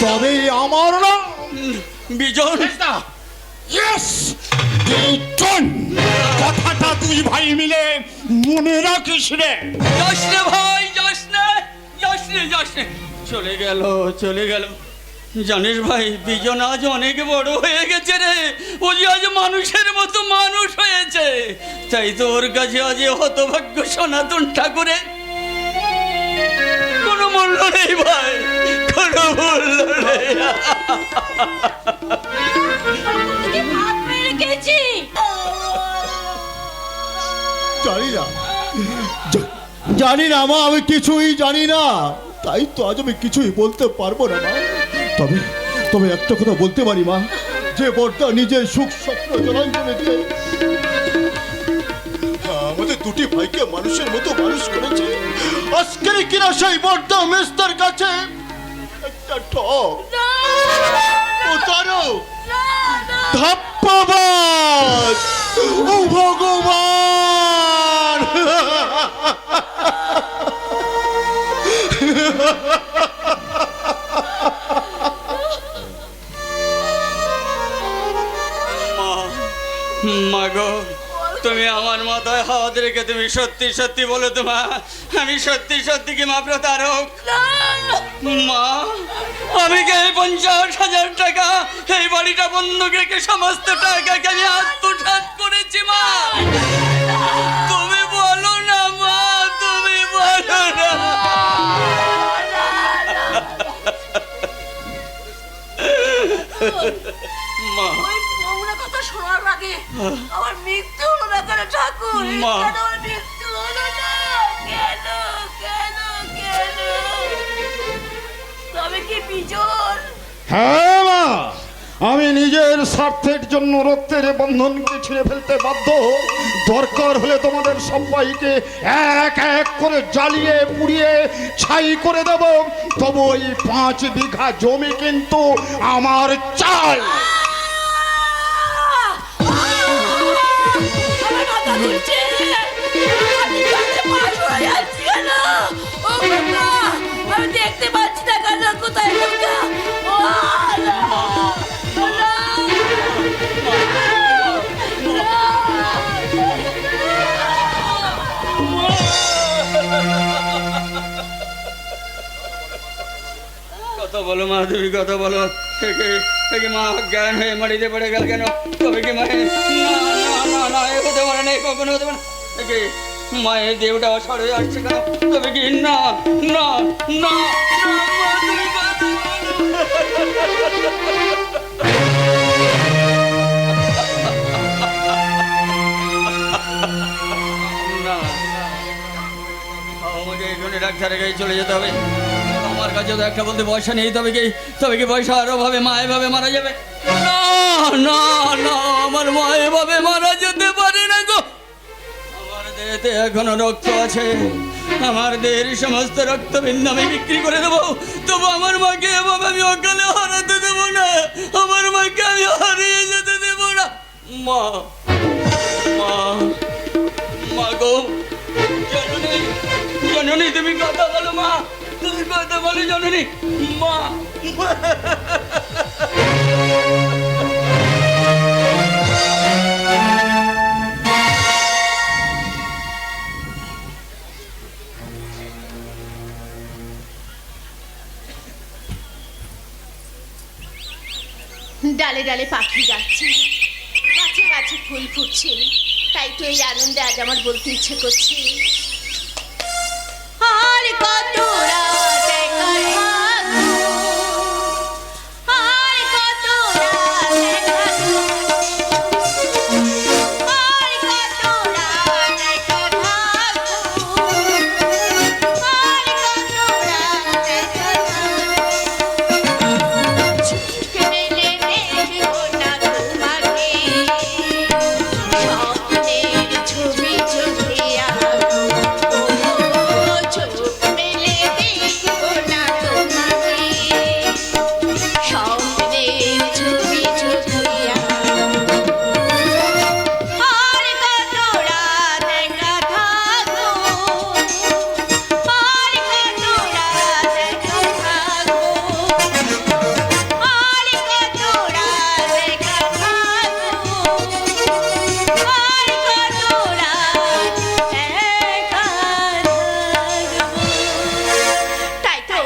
তবেই আমার নাম বিজন। ইয়েস বিজন। কথাটা তুই ভাই মিলে মনে রাখিস রে। যাস রে ভাই, যাস রে, যাস রে, যাস রে। চলে গেল, চলে গেল। জানিস ভাই, বিজন আজ অনেক বড় হয়ে গেছে রে, ও যে আজ মানুষের মতো মানুষ হয়েছে। তাই তো ওর কাছে আজ হতভাগ্য সনাতন ঠাকুরের কোনো মূল্য নেই ভাই, কোনো মূল্য নেই। হাত মেরে গেছি। জানি না মা, আমি কিছুই জানি না, তাই তো আজ আমি কিছুই বলতে পারবো না মা। তবে তবে একটা কথা বলতে পারি মা, যে বড়দা নিজের সুখ স্বপ্ন জলাঞ্জলি দিয়ে আমাদের দুটি ভাইকে মানুষের মতো মানুষ করেছে, আজকের কিনা সেই বড়দা মেজদার কাছে একটা ঠক, প্রতারক, ধপ্পবাজ ও ভগবান মা গো, তুমি আমার মাথায় হাত রেখে তুমি সত্যি সত্যি বলো তো মা, আমি সত্যি সত্যি কি মা প্রতারক? মা, আমি কি এই 50,000 টাকা এই বাড়িটা বন্ধক রেখে সমস্ত টাকাকে আমি আত্মসাৎ করেছি মা? তুমি বলো না মা, তুমি বলো না। মা, ওই নোংরা কথা শোনার আগে আমার মৃত্যু হলো না কেন ঠাকুর? মা। কেন আমার মৃত্যু হলো না? কেন কেন কেন? তবে কি বিজল? হ্যাঁ মা, আমি নিজের স্বার্থের জন্য রক্তের বন্ধনকে ছিঁড়ে ফেলতে বাধ্য। দরকার হলে তোমাদের সবাইকে এক এক করে জ্বালিয়ে পুড়িয়ে ছাই করে দেব, তবু ওই 5 বিঘা জমি কিন্তু আমার চাই। আমার মাথা ঘুরছে। আমি কাছে পাশ হয়ে যাচ্ছি কেন? ও বাবা, আমি দেখতে পাচ্ছি না কেন? কোথায় লোকা? ও আল্লাহ! কথা বলো মা, তুমি কথা বলো। মা জ্ঞান হয়ে মাটিতে পড়ে গেল কেন? তবে কি মায়ের না এ হতে পারে না, কখনো হতে পারে না। মায়ের দেহটা অসাড় হয়ে আসছে কেন? তবে কি না না না মা, তুমি কথা না। আমাকে এখানে ডাক্তারের কাছে চলে যেতে হবে। আমার কাছে তো একটা বলতে পয়সা নেই। তবে কি পয়সা আরো ভাবে মা এভাবে মারা যাবে? না না না, আমার মা এভাবে মারা যেতে পারে না গো। আমার দেহেতে এখনো রক্ত আছে। আমার দেহের সমস্ত রক্তবিন্দু আমি বিক্রি করে দেবো, তবু আমার মাকে এভাবে আমি অকালে হারাতে দেবো না। আমার মাকে আমি হারিয়ে যেতে দেবো না। মা মা মা গো, জননী জননী, তুমি কথা বলো মা, তুমি কথা বলো জননী। মা, ডালে ডালে পাখি যাচ্ছে, গাছে গাছে ফুল ফুটছে, তাই তো এই আনন্দে আজ আমার বলতে ইচ্ছে করছে। আর কত রাত একা থাকবো, আর কত রাত একা থাকবো, আর কত রাত একা থাকবো, আর কত রাত একা থাকবো। চোখে মেলে দেখবো না তোমাকে, স্বপ্নের ছবি চোখে আঁকবো। চোখ মেলে দেখবো না তোমাকে, স্বপ্নের ছবি চোখে আঁকবো। আর কত রাত একা থাকবো, আর কত রাত একা থাকবো, আর কত রাত একা থাকবো, আর কত রাত একা থাকবো। তাই তো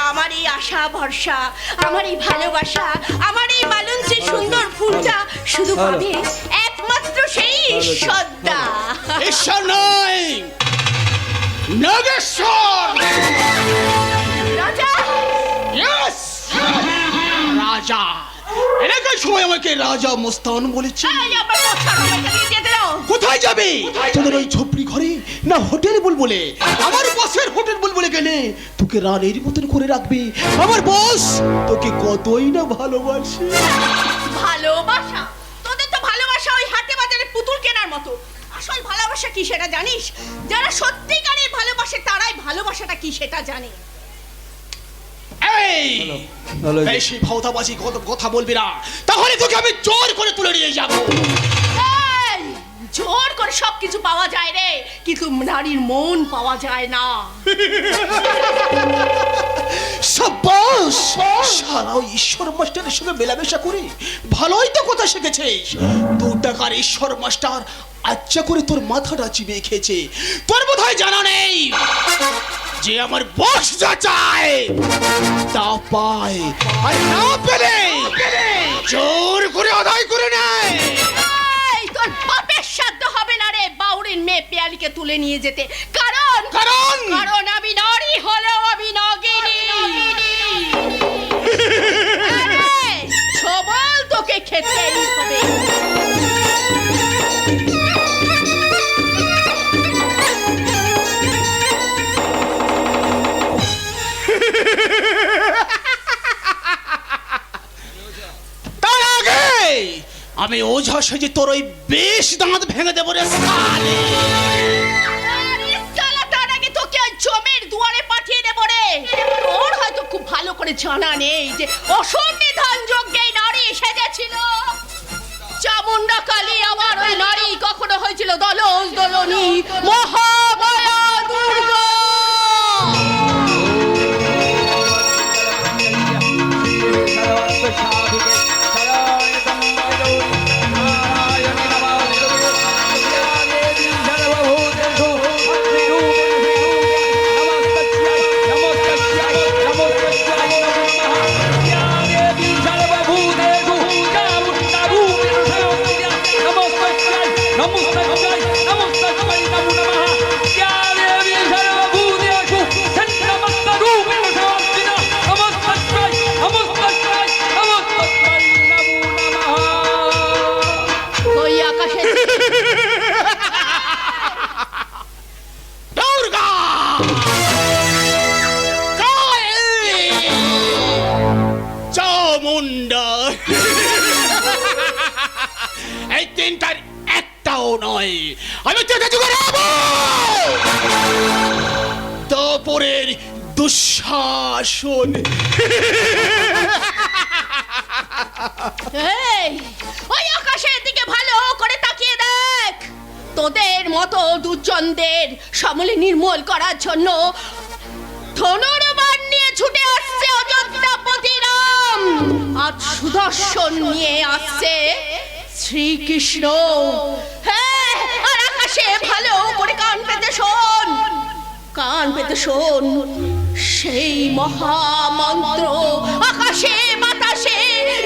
আমার এই আশা ভরসা, আমার এই ভালোবাসা, আমার এই মালঞ্চের সুন্দর ফুলটা শুধু পাবে একমাত্র সেই ঈশ্বরদা। ঈশ্বর নয়, নাগেশ্বর। রাজা, Yes! রাজা, এলাকার সময় আমাকে রাজা মস্তান বলেছে। এই আমার মোছার সময়টা দিয়ে যেতে দাও। কোথায় যাবে? তোদের ওই ঝোপড়ি ঘরে না হোটেল বলবলে? আমার বসের হোটেল বলবলে গেলে তোকে রানীর মতন করে রাখবে। আমার বস তোকে কতই না ভালোবাসে। ভালোবাসা? তোদের তো ভালোবাসা ওই হাটে বাজারে পুতুল কেনার মতো। আসল ভালোবাসা কি সেটা জানিস? যারা সত্যিকারের ভালোবাসে তারাই ভালোবাসাটা কি সেটা জানে। এই এই বেশি ভাওতাবাজি কথা বলবি না, তাহলে তোকে আমি জোর করে তুলে নিয়ে যাবো। এই, জোর করে সবকিছু পাওয়া যায় রে, কিন্তু নারীর মন পাওয়া যায় না। সাবাস, শালা ওই ঈশ্বর মাস্টারের সঙ্গে মেলামেশা করে ভালোই তো কথা শিখেছিস। 2 টাকার ঈশ্বর মাস্টার আচ্ছা করে তোর মাথাটা চিবিয়ে খেয়েছে। তোর বোধহয় জানা নেই যে আমার বস যা চায় তা পায়, আর না পেলে জোর করে আদায় করে নেয়। এই, তোর বাপের সাধ্য হবে না রে বাউরির মেয়ে পেয়ালিকে তুলে নিয়ে যেতে, কারণ কারণ কারণ আমি নারী হলেও আমি নগিনী। আরে, সবল তোকে খেতেই হবে। তার আগে আমি ওঝা সেজে তোর ওই বেশ দাঁত ভেঙে দেবো রে সালে। আরে শালা, তার আগে তোকে ওই জমির দুয়ারে পাঠিয়ে দেবো রে। তোর হয়তো খুব ভালো করে জানা নেই যে অসংবিধান যজ্ঞে নারী সেজেছিল। চামুন্ডা কালী আমার ওই নারী কখনো হয়েছিল দলজ দলনী মহামায়া দুর্গা। ওই আকাশে দুর্গা চামুন্ডা, এই তিনটার একটাও নয়। আমি তোকে জুগাড়াবো দুপুরের দুঃশাসন। এই, ওই আকাশের দিকে ভালো করে তাকিয়ে দেখ। তোদের মতো দুর্জনদের সমূলে নির্মূল করার জন্য ধনুর্বাণ নিয়ে ছুটে আসছে অযোধ্যাপতি রাম, আর সুদর্শন নিয়ে আসছে শ্রীকৃষ্ণ। হ্যাঁ, আর আকাশে ভালো করে কান পেতে শোন, কান পেতে শোন। সেই মহামন্ত্র আকাশে বাতাসে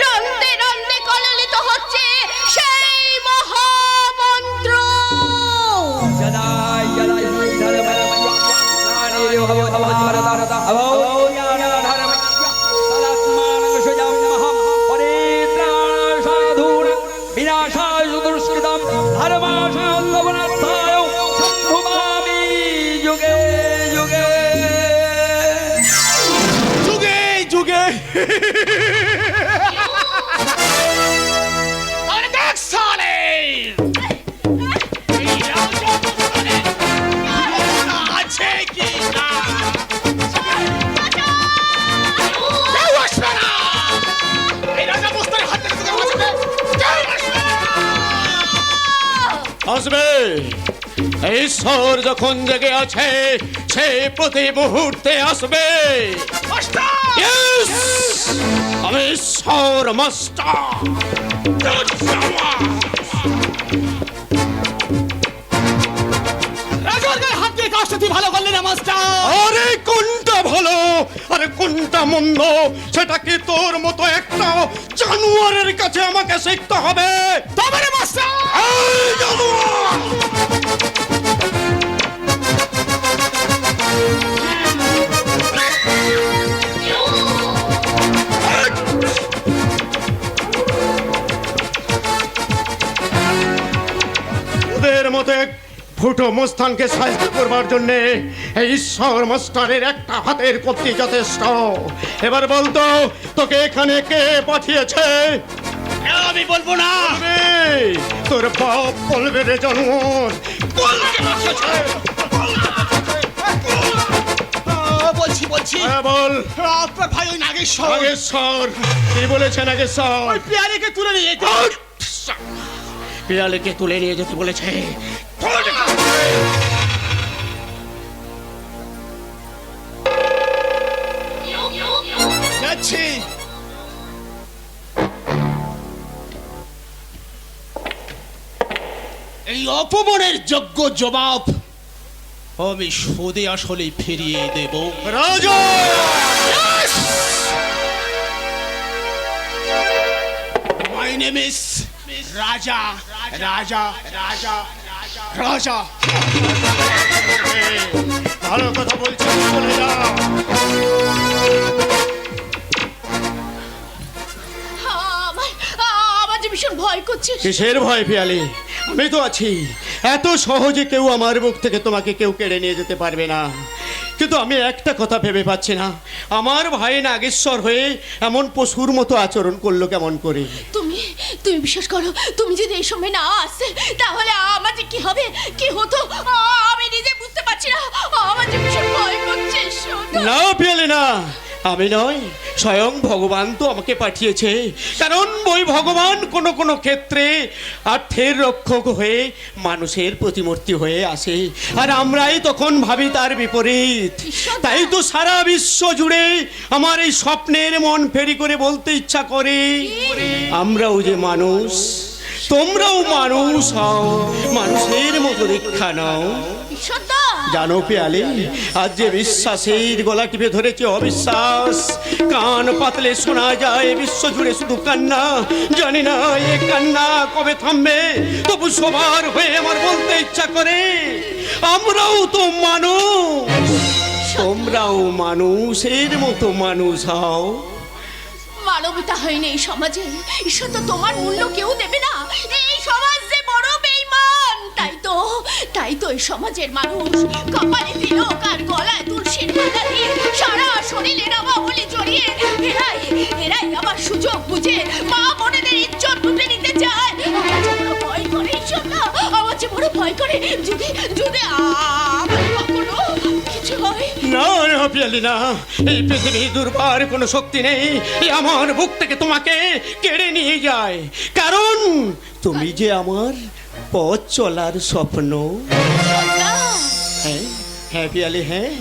রন্দে রন্দে কললিত হচ্ছে, সেই মহামন্ত্র। যুগে যুগে আরে দেখ সালে, এই রাজপুত্রের আছে কি না? কেউ আসবে না। এই রাজপুত্রের হাত থেকে তোকে বাঁচাবে কেউ আসবে না। আসবে। ঈশ্বর যখন জেগে আছে সে প্রতি মুহূর্তে আসবে। Yes! আমি ঈশ্বর মাস্টার। রাজুর হাত দিয়ে কাজটা তুই ভালো করলি না মাস্টার। আরে কোনটা ভালো আরে কোনটা মন্দ সেটা কি তোর মতো একটা জানোয়ারের কাছে আমাকে শিখতে হবে? তবে রে মাস্টার, এই জানোয়ার ওদের মতো এক ফুটো মুস্তানকে সাহায্য করবার জন্য এই ঈশ্বর মাস্টারের একটা হাতের কবজি যথেষ্ট। এবার বলতো তোকে এখানে কে পাঠিয়েছে? আমি বলবো না, তোর বাপ বলবে রে জানোয়ার। বলছি হ্যাঁ বল। আপনার ভাই ওই নাগেশ্বর নাগেশ্বর কি বলেছে নাগেশ্বর? ওই পেয়ারিকে তুলে নিয়ে যেতে পিয়ালিকে তুলে নিয়ে যেতে বলেছে। যাচ্ছি। এই অপমানের যোগ্য জবাব আমি সুদে আসলে ফিরিয়ে দেব। রাজা মাই নেম ইজ রাজা রাজা রাজা রাজা। ভালো কথা বলছিস, বলে যা। আমার আমার যে ভীষণ ভয় করছে। কিসের ভয় পিয়ালি? আমি তো আছি। এত সহজে কেউ আমার বুক থেকে তোমাকে কেউ কেড়ে নিয়ে যেতে পারবে না। কিন্তু আমি একটা কথা ভেবে পাচ্ছি না, আমার ভাই নাগেশ্বর হয়ে এমন পশুর মতো আচরণ করলো কেমন করে? তুমি তুমি বিশ্বাস করো, তুমি যদি এই সময় না আসতে তাহলে আমার যে কি হবে, কি হতো আমি নিজে বুঝতে পারছি না। আমার যে ভীষণ ভয় করছে। সোনা। না পিয়ালি না, আমি নয়, স্বয়ং ভগবান তো আমাকে পাঠিয়েছে। কারণ ওই ভগবান কোনো কোনো ক্ষেত্রে অর্থের রক্ষক হয়ে মানুষের প্রতিমূর্তি হয়ে আসে, আর আমরাই তখন ভাবি তার বিপরীত। তাই তো সারা বিশ্ব জুড়ে আমার এই স্বপ্নের মন ফেরি করে বলতে ইচ্ছা করে, আমরাও যে মানুষ, তোমরাও মানুষ হও, মানুষের মতো দীক্ষা নাও। ঈশ্বরদা। জানো পিয়ালি, আজ যে বিশ্বাসের গলা টিপে ধরেছে অবিশ্বাস। কান পাতলে শোনা যায় বিশ্ব জুড়ে শুধু কান্না। জানি না এ কান্না কবে থামবে, তবু সবার হয়ে আমার বলতে ইচ্ছা করে, আমরাও তো মানুষ, তোমরাও মানুষের মতো মানুষ হও। মানবতা হয়নি এই সমাজে। ঈশ্বর তো তোমার মূল্য কেউ দেবে না। এই সমাজ যে বড় বেঈমান। তাই তো এই সমাজের মানুষ কপালে তিলক আর গলায় তুলসীর মালা দিয়ে সারা শরীরে নামাবলি জড়িয়ে এরাই আবার সুযোগ বুঝে মা বোনেদের ইজ্জত লুটে নিতে চায়। আমার যে বড় ভয় করে ঈশ্বরদা, আমার যে বড় ভয় করে যদি যদি আমার কখনো কিছু হয়। না না পিয়ালি না, এই পৃথিবী দুর্বার কোনো শক্তি নেই এই আমার বুক থেকে তোমাকে কেড়ে নিয়ে যায়। কারণ তুমি যে আমার পথ চলার স্বপ্ন। হ্যাঁ হ্যাঁ পিয়ালি, হ্যাঁ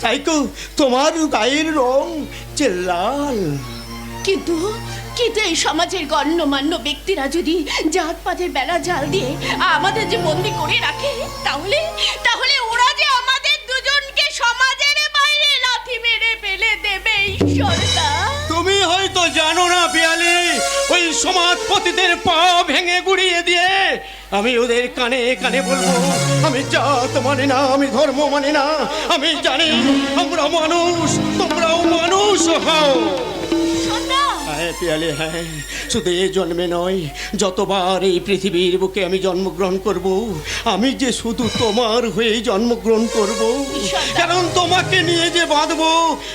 তাই তো তোমার গায়ের রং যে লাল। কিন্তু এই সমাজের গণ্যমান্য ব্যক্তিরা যদি জাতপাতের বেলা জাল দিয়ে আমাদের যে বন্দি করে রাখে, তাহলে ওরা যে আমাদের দুজনকে সমাজের বাইরে লাথি মেরে ফেলে দেবে। ঈশ্বরদা। তুমি হয়তো জানো না পিয়ালি, ওই সমাজপতিদের পা ভেঙে গুড়িয়ে দিয়ে আমি ওদের কানে কানে বলবো, আমি জাত মানি না, আমি ধর্ম মানি না, আমি জানি আমরা মানুষ, তোমরাও মানুষ হও। হ্যাঁ পিয়ালি, হ্যাঁ শুধু এই জন্মে নয়, যতবার এই পৃথিবীর বুকে আমি জন্মগ্রহণ করব, আমি যে শুধু তোমার হয়ে জন্মগ্রহণ করব। কারণ তোমাকে নিয়ে যে বাঁধবো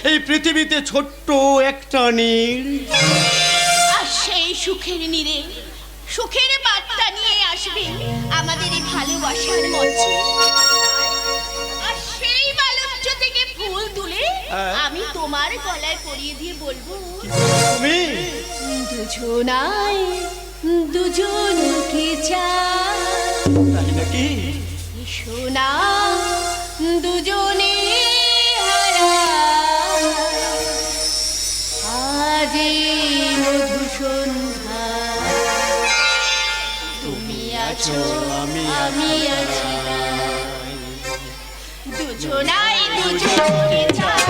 এই পৃথিবীতে ছোট্ট একটা নীড়। আর সেই সুখের নীড়ে সুখের বার্তা নিয়ে আসবে আমাদের এই ভালোবাসার মঞ্চে। আর সেই বালুচ্চ থেকে ফুল তুলে আমি তোমার গলায় পরিয়ে দিয়ে বলবো, তুমি দুজনায় দুজনকে চাই। তাই নাকি? সোনা দুজনে হারা আজ মধু সন্ধ্যা। তুমি আছো আমি আছি, দুজনাই দুজনকে চাই।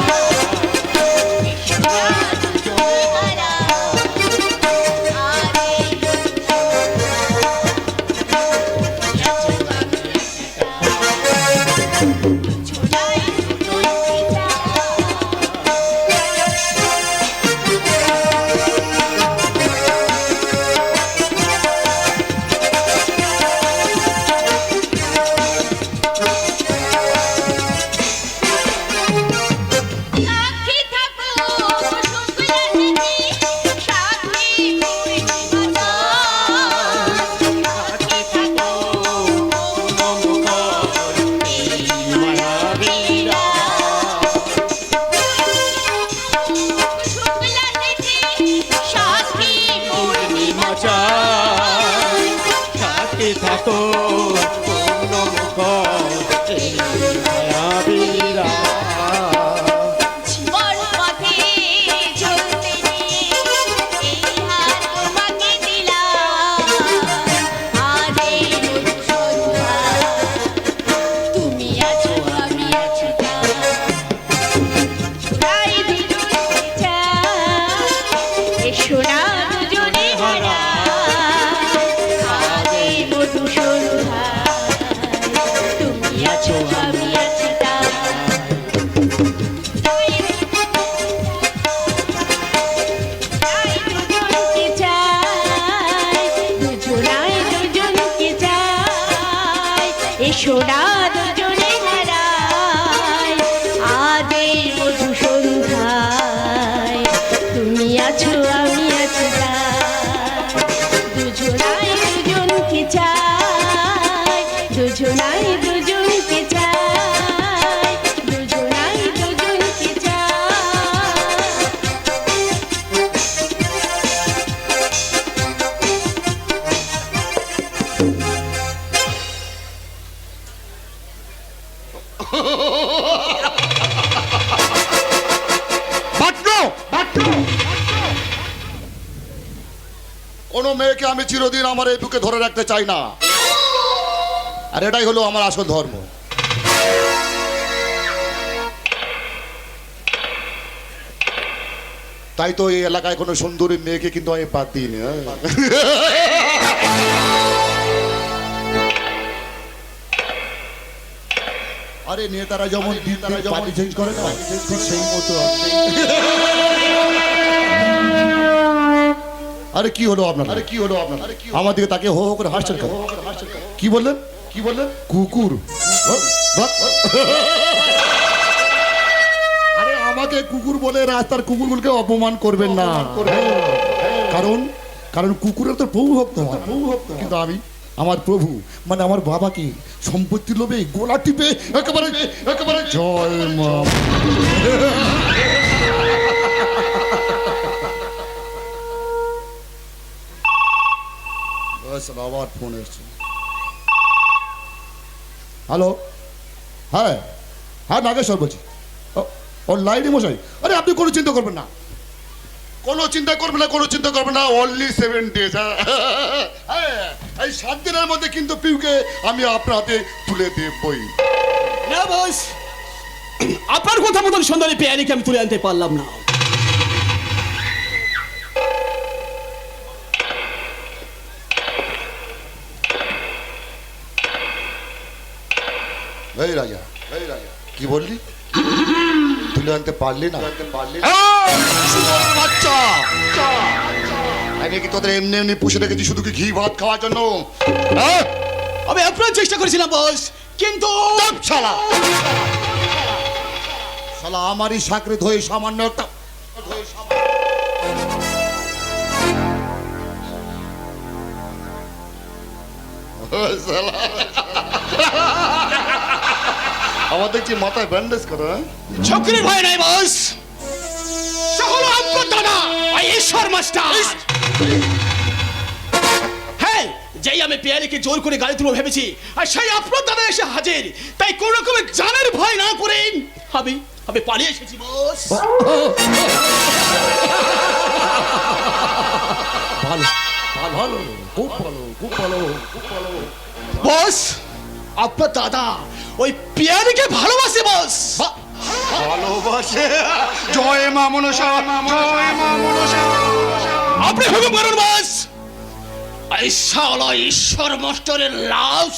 থাকো পূর্ণ মুখ এই মায়াবীরা। জীবন পথে চলতে গিয়ে এই হাত তোমাকে দিলাম। আজ এই মধুসন্ধ্যা, তুমি আছো আমি আছি তাই দুজনে চাই, এসো না দুজনে হারাই। আজ এই মধুসন্ধ্যা, তুমি আছো আমি আছি দুজনকে চাই, দুজনায় দুজনকে চাই, এসো না দুজনে হারাই। আজ এই মধুসন্ধ্যায়, তুমি আছো আমি আছি দুজনায় দুজনকে চাই, দুজনায় দুজনকে চাই, দুজনায় দুজনকে চাই। বাটনো বাটনো কোনো মেয়েকে আমি চিরদিন আমার এই বুকে ধরে রাখতে চাই না, আর এটাই হলো আমার আসল ধর্ম। তাই তো এই এলাকায় কোনো সুন্দরী মেয়েকে কিন্তু আমি বাদ দিইনি। আরে নেতারা যেমন পার্টি চেঞ্জ করে না, ঠিক সেই মতো। আরে কি হলো আপনার? আরে কি হলো আপনার? আমার দিকে তাকে হো হো করে হাসছেন কেন? কি বললেন? কি বললেন? কুকুর? আরে আমাকে কুকুর বলে রাস্তার কুকুরগুলোকে অপমান করবেন না, কারণ কারণ কুকুরের তো প্রভু ভক্ত হয়, কিন্তু আমি আমার প্রভু মানে আমার বাবাকে সম্পত্তির লোভে গোলা টিপে একেবারে একেবারে জয় মা। আবার ফোন এসছে। হ্যালো, হ্যাঁ হ্যাঁ নাগেশ্বর বলছি। ওর লাইনে মশাই, আরে আপনি কোনো চিন্তা করবেন না, কোনো চিন্তা করবেন না, কোনো চিন্তা করবেন না। Only 7 days। এই 7 দিনের মধ্যে কিন্তু পিউকে আমি আপনার হাতে তুলে দেবই। না বস, আপনার কথা মতন সুন্দরী পেয়ারিকে আমি তুলে আনতে পারলাম না। এই রাজা, এই রাজা কি বললি? তুলে আনতে পারলি না? বাচ্চা আমি কি তোদের এমনি এমনি পুষে রেখেছি শুধু কি ঘি ভাত খাওয়ার জন্য? আমি আপনার চেষ্টা করেছিলাম বস, কিন্তু শালা শালা আমারই সাকরে ধয়ে সামান্য একটা আমার দেখছি মাথায় ব্যান্ডেজ করে। চক্রের ভয় নাই বস, সকল আপনার দাদা ওই ঈশ্বর মাস্টার। হ্যাঁ, যেই আমি পেয়ারিকে জোর করে গাড়ি তুলে ভেবেছি, আর সেই আপনার দাদা এসে হাজির। তাই কোন রকমের জানের ভয় না করে আমি আমি পালিয়ে এসেছি বস। ভালো ভালো, খুব ভালো, খুব ভালো, খুব ভালো। বস, আপনার দাদা ওই পেয়ারিকে ভালোবাসে বস। ভালোবাসে? জয় মা মনসা, জয় মা মনসা। আপনি হুকুম করুন বস, এই শালা ঈশ্বর মাস্টারের লাশ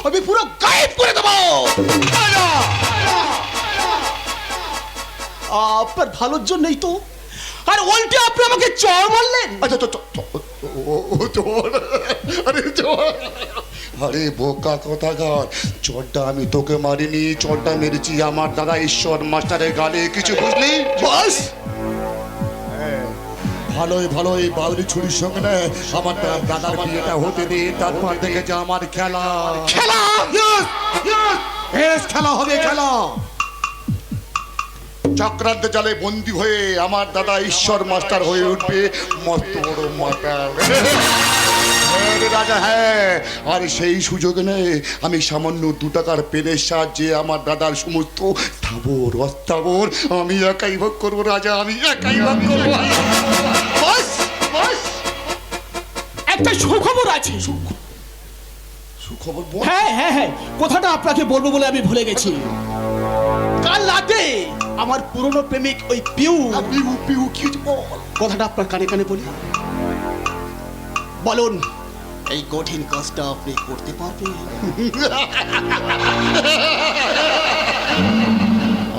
আমি পুরো গায়েব করে দেবো। আপনার ভালোর জন্যই তো, আর উল্টে আপনি আমাকে চর মারলেন। আরে বোকা কথাকার, চোরটা আমি তোকে মারিনি, চোরটা মেরেছি আমার দাদা ঈশ্বর মাস্টারের গালে। কিছু বুঝলি বস? ভালোই ভালোই বাউলি ছুরির সঙ্গে না আমার দাদার বিয়েটা হতে দে, তারপর দেখেছে আমার খেলা। খেলা? খেলা হবে, খেলা। চক্রান্ত জালে বন্দী হয়ে আমার দাদা ঈশ্বর মাস্টার হয়ে উঠবে মস্ত বড় মাস্টার। রাজা, হ্যাঁ। আর সেই সুযোগ নেই আমি সামান্য 2 টাকার পেনের সাহায্যে আমার দাদার সমস্ত স্থাবর অস্থাবর আমি একাই ভোগ করবো রাজা, আমি একাই ভোগ করবো। বস বস, একটা সুখবর আছে। সুখবর বল। হ্যাঁ হ্যাঁ হ্যাঁ, কথাটা আপনাকে বলবো বলে আমি ভুলে গেছি। কাল রাতে আমার পুরনো প্রেমিক ওই পিউ পিউ পিউ কি বল? কথাটা আপনার কানে কানে বলি। বলুন, এই কঠিন কাজটা আপনি করতে পারবেন?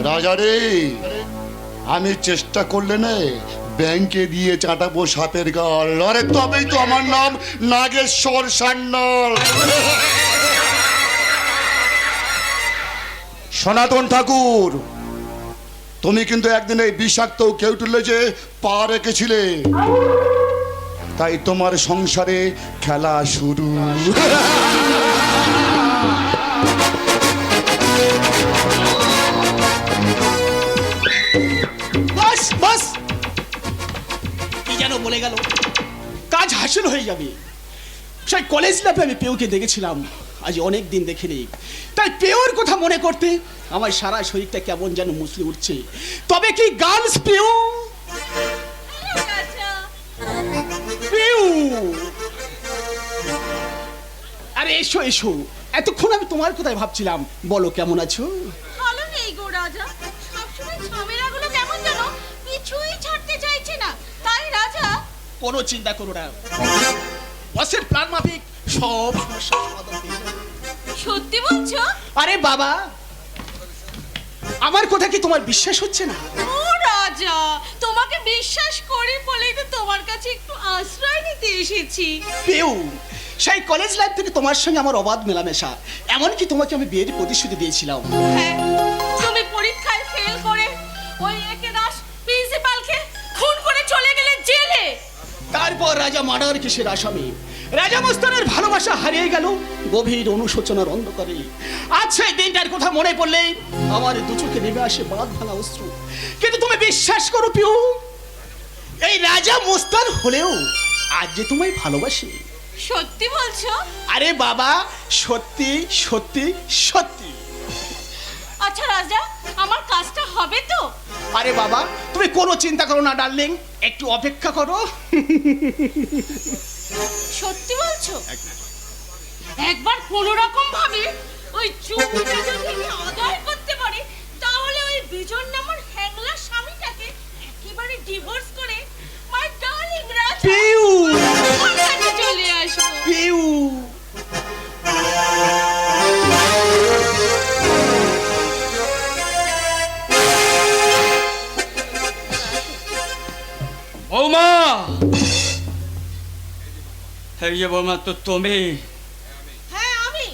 রাজা রে, আমি চেষ্টা করলে না ব্যাংকে দিয়ে চাটাবো সাপের গাল, আরে তবেই তো আমার নাম নাগেশ্বর সান্যাল। সনাতন ঠাকুর, তুমি কিন্তু একদিন এই বিষাক্ত কেউটুলে যে পা রেখেছিলে, তাই তোমার সংসারে খেলা শুরু। বাস বাস, কি যেন বলে গেল, কাজ হাসিল হয়ে যাবে। সেই কলেজ লাইফে আমি পেউকে দেখেছিলাম, আজ অনেক দিন দেখিনি, তাই পেউর কথা মনে করতে আমার সারা শরীরটা কেমন যেন মুছলে উঠছে। তবে কি গার্লস পেউ? পেউ, আরে এসো এসো, এতক্ষণ আমি তোমার কথাই ভাবছিলাম। বলো কেমন আছো? ভালো নেই গো রাজা, সবসময় ঝামেলাগুলো কেমন যেন কিছুই ছাড়তে চাইছে না। তাই রাজা, কোনো চিন্তা করো না, বসের প্ল্যান মাফিক সব সমস্যার সমাধান পেয়ে যাবে। সত্যি বলছো? আরে বাবা, আমার কথা কি তোমার বিশ্বাস হচ্ছে না? ও রাজা, তোমাকে বিশ্বাস করি বলেই তো তোমার কাছে একটু আশ্রয় নিতে এসেছি। পেউ, সেই কলেজ লাইফ থেকে তোমার সঙ্গে আমার অবাধ মেলামেশা, এমনকি তোমাকে আমি বিয়ের প্রতিশ্রুতি দিয়েছিলাম। হ্যাঁ, তুমি পরীক্ষায় ফেল করে ওই একে দাস প্রিন্সিপালকে খুন করে চলে গেলে জেলে। তারপর রাজা মার্ডার কেসের আসামি, রাজা মস্তানের ভালোবাসা হারিয়ে গেল গভীর অনুশোচনার অন্ধকারে। আজ সেই দিনটার কথা মনে পড়লে আমার দু চোখে নেমে আসে বাঁধ ভাঙা অশ্রু। কিন্তু তুমি বিশ্বাস করো পিউ, এই রাজা মস্তান হলেও আজ যে তোমায় ভালোবাসি। সত্যি বলছো? আরে বাবা, সত্যি সত্যি সত্যি। আচ্ছা রাজা, আমার কাজটা হবে তো? আরে বাবা, তুমি কোনো চিন্তা করো না ডার্লিং, একটু অপেক্ষা করো। সত্যি বলছো? একবার কোনো রকম ভাবে ওই চুক্তিটা যদি আমি আদায় করতে পারি, তাহলে ওই বিজন নামের হ্যাংলা স্বামীটাকে একেবারে ডিভোর্স করে মাই ডার্লিং রাজা পিউ আমার কাছে চলে আসবো। পিউ, বৌমা, এই যে বৌমা, তো তুমি? হ্যাঁ আমি।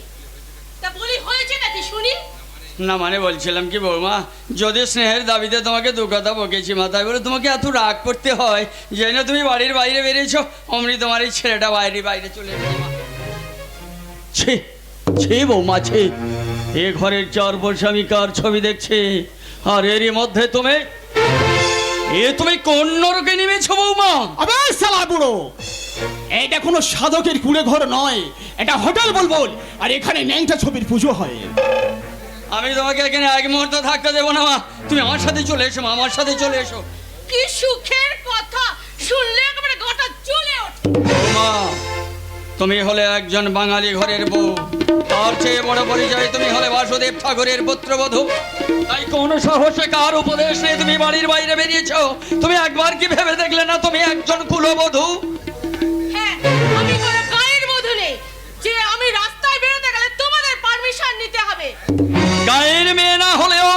তা বলি হয়েছে নাকি শুনি? না মানে বলছিলাম কি বৌমা, যদি স্নেহের দাবিতে তোমাকে 2 কথা বকেছি মাথায় বলে তোমাকে এত রাগ করতে হয়, যে না তুমি বাড়ির বাইরে বেরিয়েছো, অমনি তোমার এই ছেলেটা বাইরে চলে এসেছে। ছি ছি বৌমা, ছি, এ ঘরের 4 বছর আমি কার ছবি দেখছি, আর এরই মধ্যে তুমি কোন নরকে নেমেছো বৌমা? আবে শালা বুড়ো, এটা কোনো সাধকের কুড়ে ঘর নয়, এটা হোটেল বলবল, আর এখানে ন্যাংটা ছবির পুজো হয়। আমি তোমাকে এখানে 1 মুহূর্ত থাকতে দেবো না মা, তুমি আমার সাথে চলে এসো মা, আমার সাথে চলে এসো। কি সুখের কথা, শুনলে একেবারে গাটা জ্বলে ওঠে। মা, তুমি হলে একজন বাঙালি ঘরের বউ, তার চেয়ে বড় পরিচয় তুমি হলে বাসুদেব ঠাকুরের পুত্রবধূ। তাই কোন সাহসে কার উপদেশ নিয়ে তুমি বাড়ির বাইরে বেরিয়েছো? তুমি একবার কি ভেবে দেখলে না তুমি একজন কুলবধূ? হ্যাঁ, আমি কোনো গায়ের বধূ নেই যে আমি রাস্তায় বেরোতে গেলে তোমাদের পারমিশন নিতে হবে। গায়ের মেয়ে না হলেও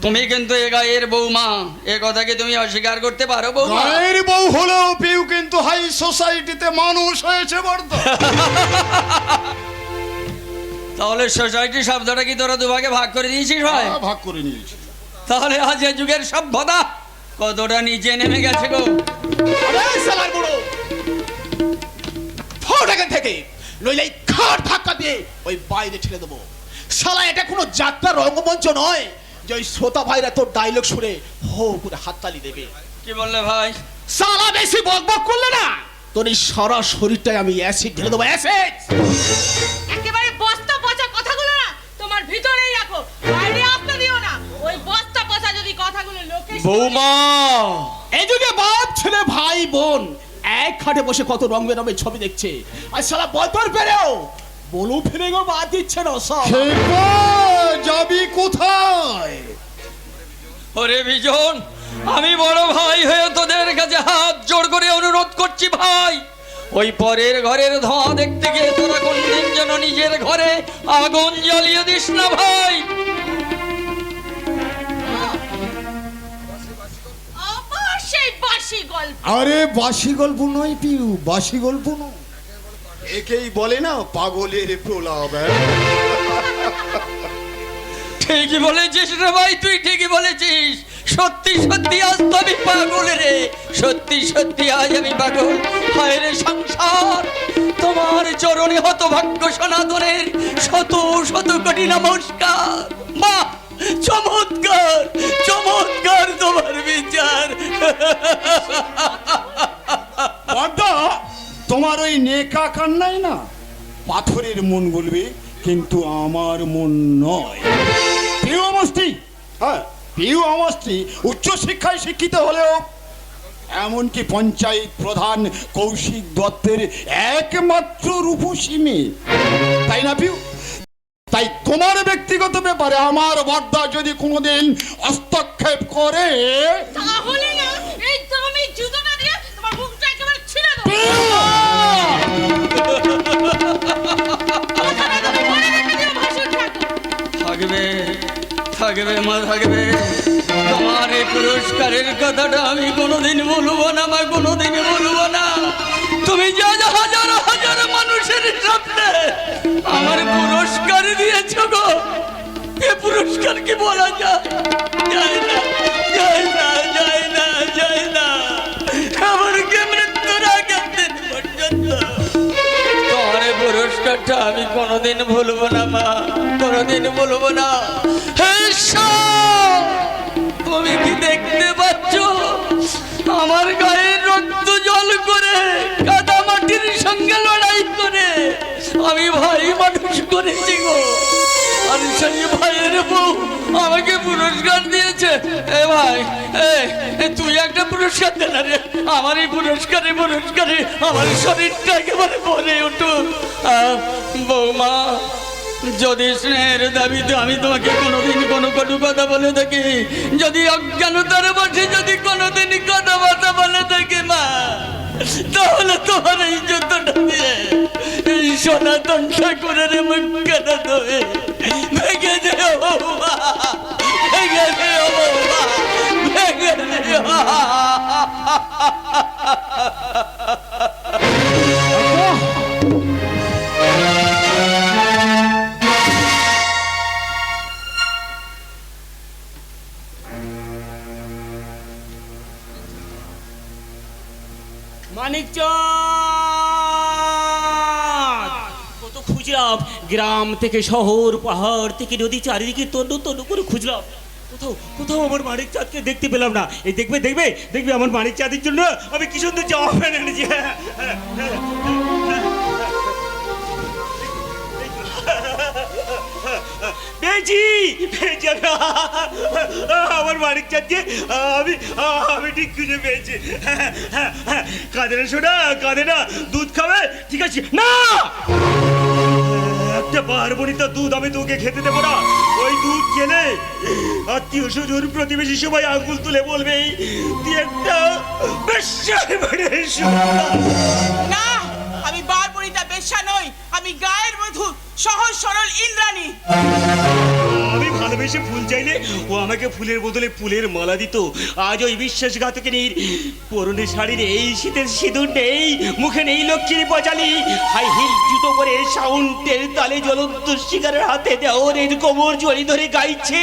তুমি কিন্তু এ গায়ের বৌমা, এ কথা কি তুমি অস্বীকার করতে পারো বৌমা? গায়ের বউ হলেও পিউ কিন্তু হাই সোসাইটিতে মানুষ হয়েছে বর্দ। তাহলে সোসাইটি শব্দটা কি তোরা 2 ভাগে ভাগ করে দিয়েছিস ভাই? ভাগ করে নিয়েছি। তাহলে আজ এ যুগের সভ্যতা কতটা নিচে নেমে গেছে গো। আবে শালার বুড়ো, ফোট এখান থেকে, নইলে এই খাট ধাক্কা দিয়ে ওই বাইরে ঠেলে দেবো। শালা, এটা কোনো যাত্রা রঙ্গমঞ্চ নয় যে ওই শ্রোতা ভাইরা তোর ডায়লগ শুনে হো করে হাততালি দেবে। কি বললে ভাই? শালা, বেশি বকবক করলে না তোর এই সারা শরীরটাই আমি অ্যাসিড ঢেলে দেবো, অ্যাসিড। একেবারে বস্তা পচা কথাগুলো না তোমার ভিতরেই রাখো, বাইরে আসতে দিও না। ওই বস্তা পচা যদি কথাগুলো লোকে বৌমা, এই যুগে বাপ ছেলে ভাই বোন এক খাটে বসে কত রং বেরঙের ছবি দেখছে, আর সারা বছর পেরেও বলু ফিরেও বাদ দিচ্ছে না সব। যাবি কোথায়? ওরে বিজন, আমি বড় ভাই হয়ে তোদের কাছে হাত জোড় করে অনুরোধ করছি ভাই, ওই পরের ঘরের ধোঁয়া দেখতে গিয়ে তোরা কোনদিন যেন নিজের ঘরে আগুন জ্বালিয়ে দিস না ভাই। আবার সেই বাসি গল্প। আরে বাসি গল্প নয় পিউ, বাসি গল্প নয়, একেই বলে না পাগলের প্রলাপ। ঠিকই বলেছিস রে ভাই, তুই ঠিকই বলেছিস। সত্যি সত্যি আজ তো আমি পাগল রে, সত্যি সত্যি আজ আমি পাগল। হায় রে সংসার, তোমার চরণে হতভাগ্য সনাতনের শত শত কোটি নমস্কার। বাহ, চমৎকার চমৎকার তোমার বিচার। বড়দা, তোমার ওই নেকা কান্নাই না পাথরের মন বলবে, কিন্তু আমার মন নয়। প্রিয় অমস্তি, হ্যাঁ প্রিয় অমস্তি উচ্চশিক্ষায় শিক্ষিত হলেও এমনকি পঞ্চায়েত প্রধান কৌশিক দত্তের একমাত্র রূপসী মেয়ে, তাই না পিউ? তাই তোমার ব্যক্তিগত ব্যাপারে আমার বড়দা যদি কোনোদিন হস্তক্ষেপ করে, তাহলে না এই তুমি জুতোটা দিয়ে তোমার মুখটা একেবারে ছিঁড়ে দাও। কথাটা তুমি মনে রেখে দিও ভাসুর ঠাকুর। থাকবে থাকবে মা, থাকবে। তোমার এই পুরস্কারের কথাটা আমি কোনোদিন বলবো না মা, কোনোদিন বলবো না। তুমি যা যা হাজার হাজার মানুষের সামনে আমার পুরস্কার দিয়েছ গো, এ পুরস্কার কি বলা যায়? যায় না, যায় না, যায় না, যায় না। এমনকি মৃত্যুর আগের দিন পর্যন্ত তোমার এই পুরস্কারটা আমি কোনোদিন ভুলবো না মা, কোনোদিন ভুলবো না। হে ঈশ্বর, তুমি কি দেখতে পাচ্ছ আমার গায়ের রক্ত জল করে কাদা মাটির সঙ্গে লড়াই করে আমি ভাই মানুষ করেছি গো, আর সেই ভাইয়ের বউ আমাকে পুরস্কার দিয়েছে। এ ভাই, তুই একটা পুরস্কার দে না রে, আমার এই পুরস্কারে পুরস্কারে আমার শরীরটা একেবারে ভরে উঠুক। বৌমা, যদি স্নেহের দাবিতে আমি তোমাকে কোনোদিন কোনো কটু কথা বলে থাকি, যদি অজ্ঞানতার বসে যদি কোনোদিন কথাবার্তা বলে থাকি মা, তাহলে তোমার এই যুদ্ধটা দিয়ে এই সনাতন ঠাকুরের মুখটা ধরে ভেঙে দেও বৌমা, ভেঙে দেও বৌমা, ভেঙে দেও। মানিকচাঁদ, কত খুঁজলাম, গ্রাম থেকে শহর, পাহাড় থেকে নদী, চারিদিকে তন্ন তন্ন করে খুঁজলাম, কোথাও কোথাও আমার মানিকচাঁদকে দেখতে পেলাম না। এই দেখবে দেখবে দেখবে আমার মানিকচাঁদের জন্য আমি কি সুন্দর জামা প্যান্ট এনেছি। পেয়েছি পেয়েছি আমার মানিকচাঁদকে, আমি আমি ঠিক খুঁজে পেয়েছি। কাঁদে না শোনা, কাঁদে না, দুধ খাবে? ঠিক আছে না, একটা পার্বণিতা দুধ আমি তোকে খেতে দেবো না। ওই দুধ খেলে আত্মীয় স্বজন প্রতিবেশী সবাই আঙ্গুল তুলে বলবে তুই একটা বেশ্যার বাড়ির সন্তান। না, আমি বারবরিতা বেশ্যা নই, আমি গায়ের মধু, সহজ সরল ইন্দ্রাণী। আমি ভালোবেসে ফুল চাইলে ও আমাকে ফুলের বদলে ফুলের মালা দিত। আজ ওই বিশ্বাসঘাতকের পরনে শাড়ির এই শীতের সিঁদুর নেই, মুখে নেই লক্ষ্মীর পচালি, হাই হিল জুতো করে সাউন্ডের তালে জ্বলন্ত শিকারের হাতে দেওরের কোমর জড়ি ধরে গাইছে।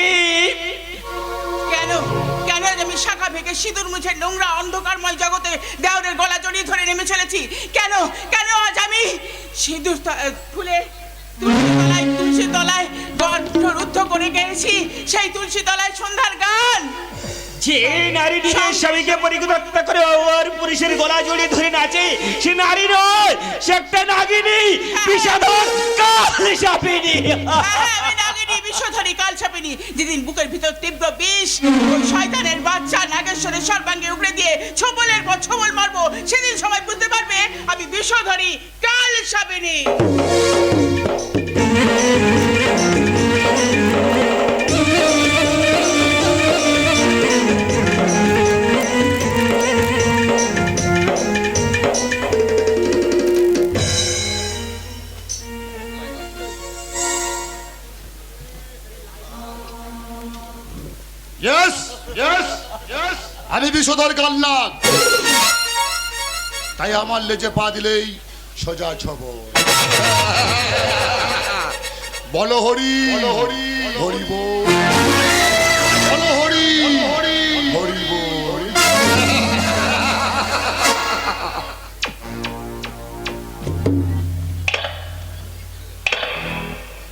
কেন কেন আজ আমি শাখা ভেঙে সিঁদুর মুছে নোংরা অন্ধকারময় জগতে দেওরের গলা জড়িয়ে ধরে নেমে চলেছি? কেন কেন আজ আমি সিঁদুর ফুলে তুলসী তলায় কণ্ঠ রুদ্ধ করে গেছি সেই তুলসী তলায় সন্ধ্যার গান? যে নারী নিজের স্বামীকে পরিচিত হত্যা করে ওর পুরুষের গলা জড়িয়ে ধরে নাচে, সে নারী নয়, সে একটা নাগিনী, বিষাদর কালসাপিনী। আমি নাগিনী, বিষধরী, কালসাপিনী। যেদিন বুকের ভিতর তীব্র বিষ ওই শয়তানের বাচ্চা নাগেশ্বরের সর্বাঙ্গে উপড়ে দিয়ে ছোবলের পর ছোবল মারবো, সেদিন সবাই বুঝতে পারবে আমি বিষধরী, কালসাপিনী। ইয়েস ইয়েস ইয়েস, আমি বিষধর কালনাগ, তাই আমার লেজে পা দিলেই সোজা ছবল। বলো হরি হরি হরি বল, বলো হরি হরি হরি বল।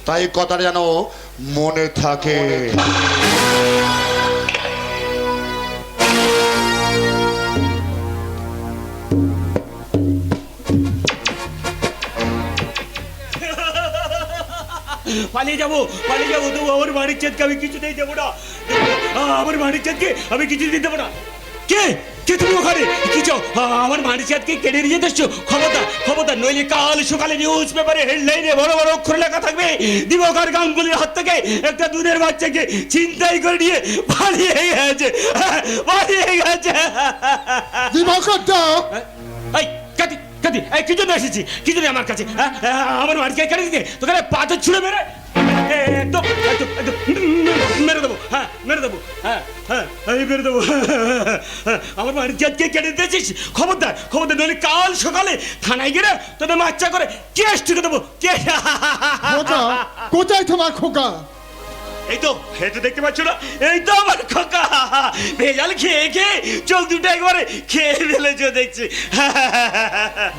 তাই কথাটা যেন মনে থাকে। পালিয়ে যাবো তবু আমার বাড়ির চাঁদকে আমি কিছুতেই দেবো না। আমার বাড়ির চাঁদকে আমি কিছুতেই দেবো না। কে কে তুমি ওখানে কি চাও? আমার বাড়ির চাঁদকে কেড়ে নিয়ে যেতে এসছো? খবরদার, নইলে কাল সকালে নিউজ পেপারে হেডলাইনে বড় বড় অক্ষরে লেখা থাকবে, দিবাকর গাঙ্গুলির হাত থেকে একটা দুধের বাচ্চাকে ছিনতাই করে নিয়ে পালিয়ে গেছে। দিবাকর দাও। এই কাতি কাতি, এই কি জন্য এসেছি? কি জন্য আমার কাছে? আমার বাড়িকে কেড়ে দিতে তোকে পাথর ছুঁড়ে মেরে একদম মেরে দেবো। মেরে দেবো, আমি মেরে দেবো। আমার বাড়ির জাতকে কেটে দিয়েছিস? খবরদার, নইলে কাল সকালে থানায় গেলে তোদের বাচ্চা করে কেস ঠুকে দেবো। কোথায় তোমার খোকা? এই তো দেখতে পাচ্ছ না, এই তো আমার খোকা। ভেজাল খেয়ে চোখ দুটো একবারে খেয়ে ফেলেছে দেখছি।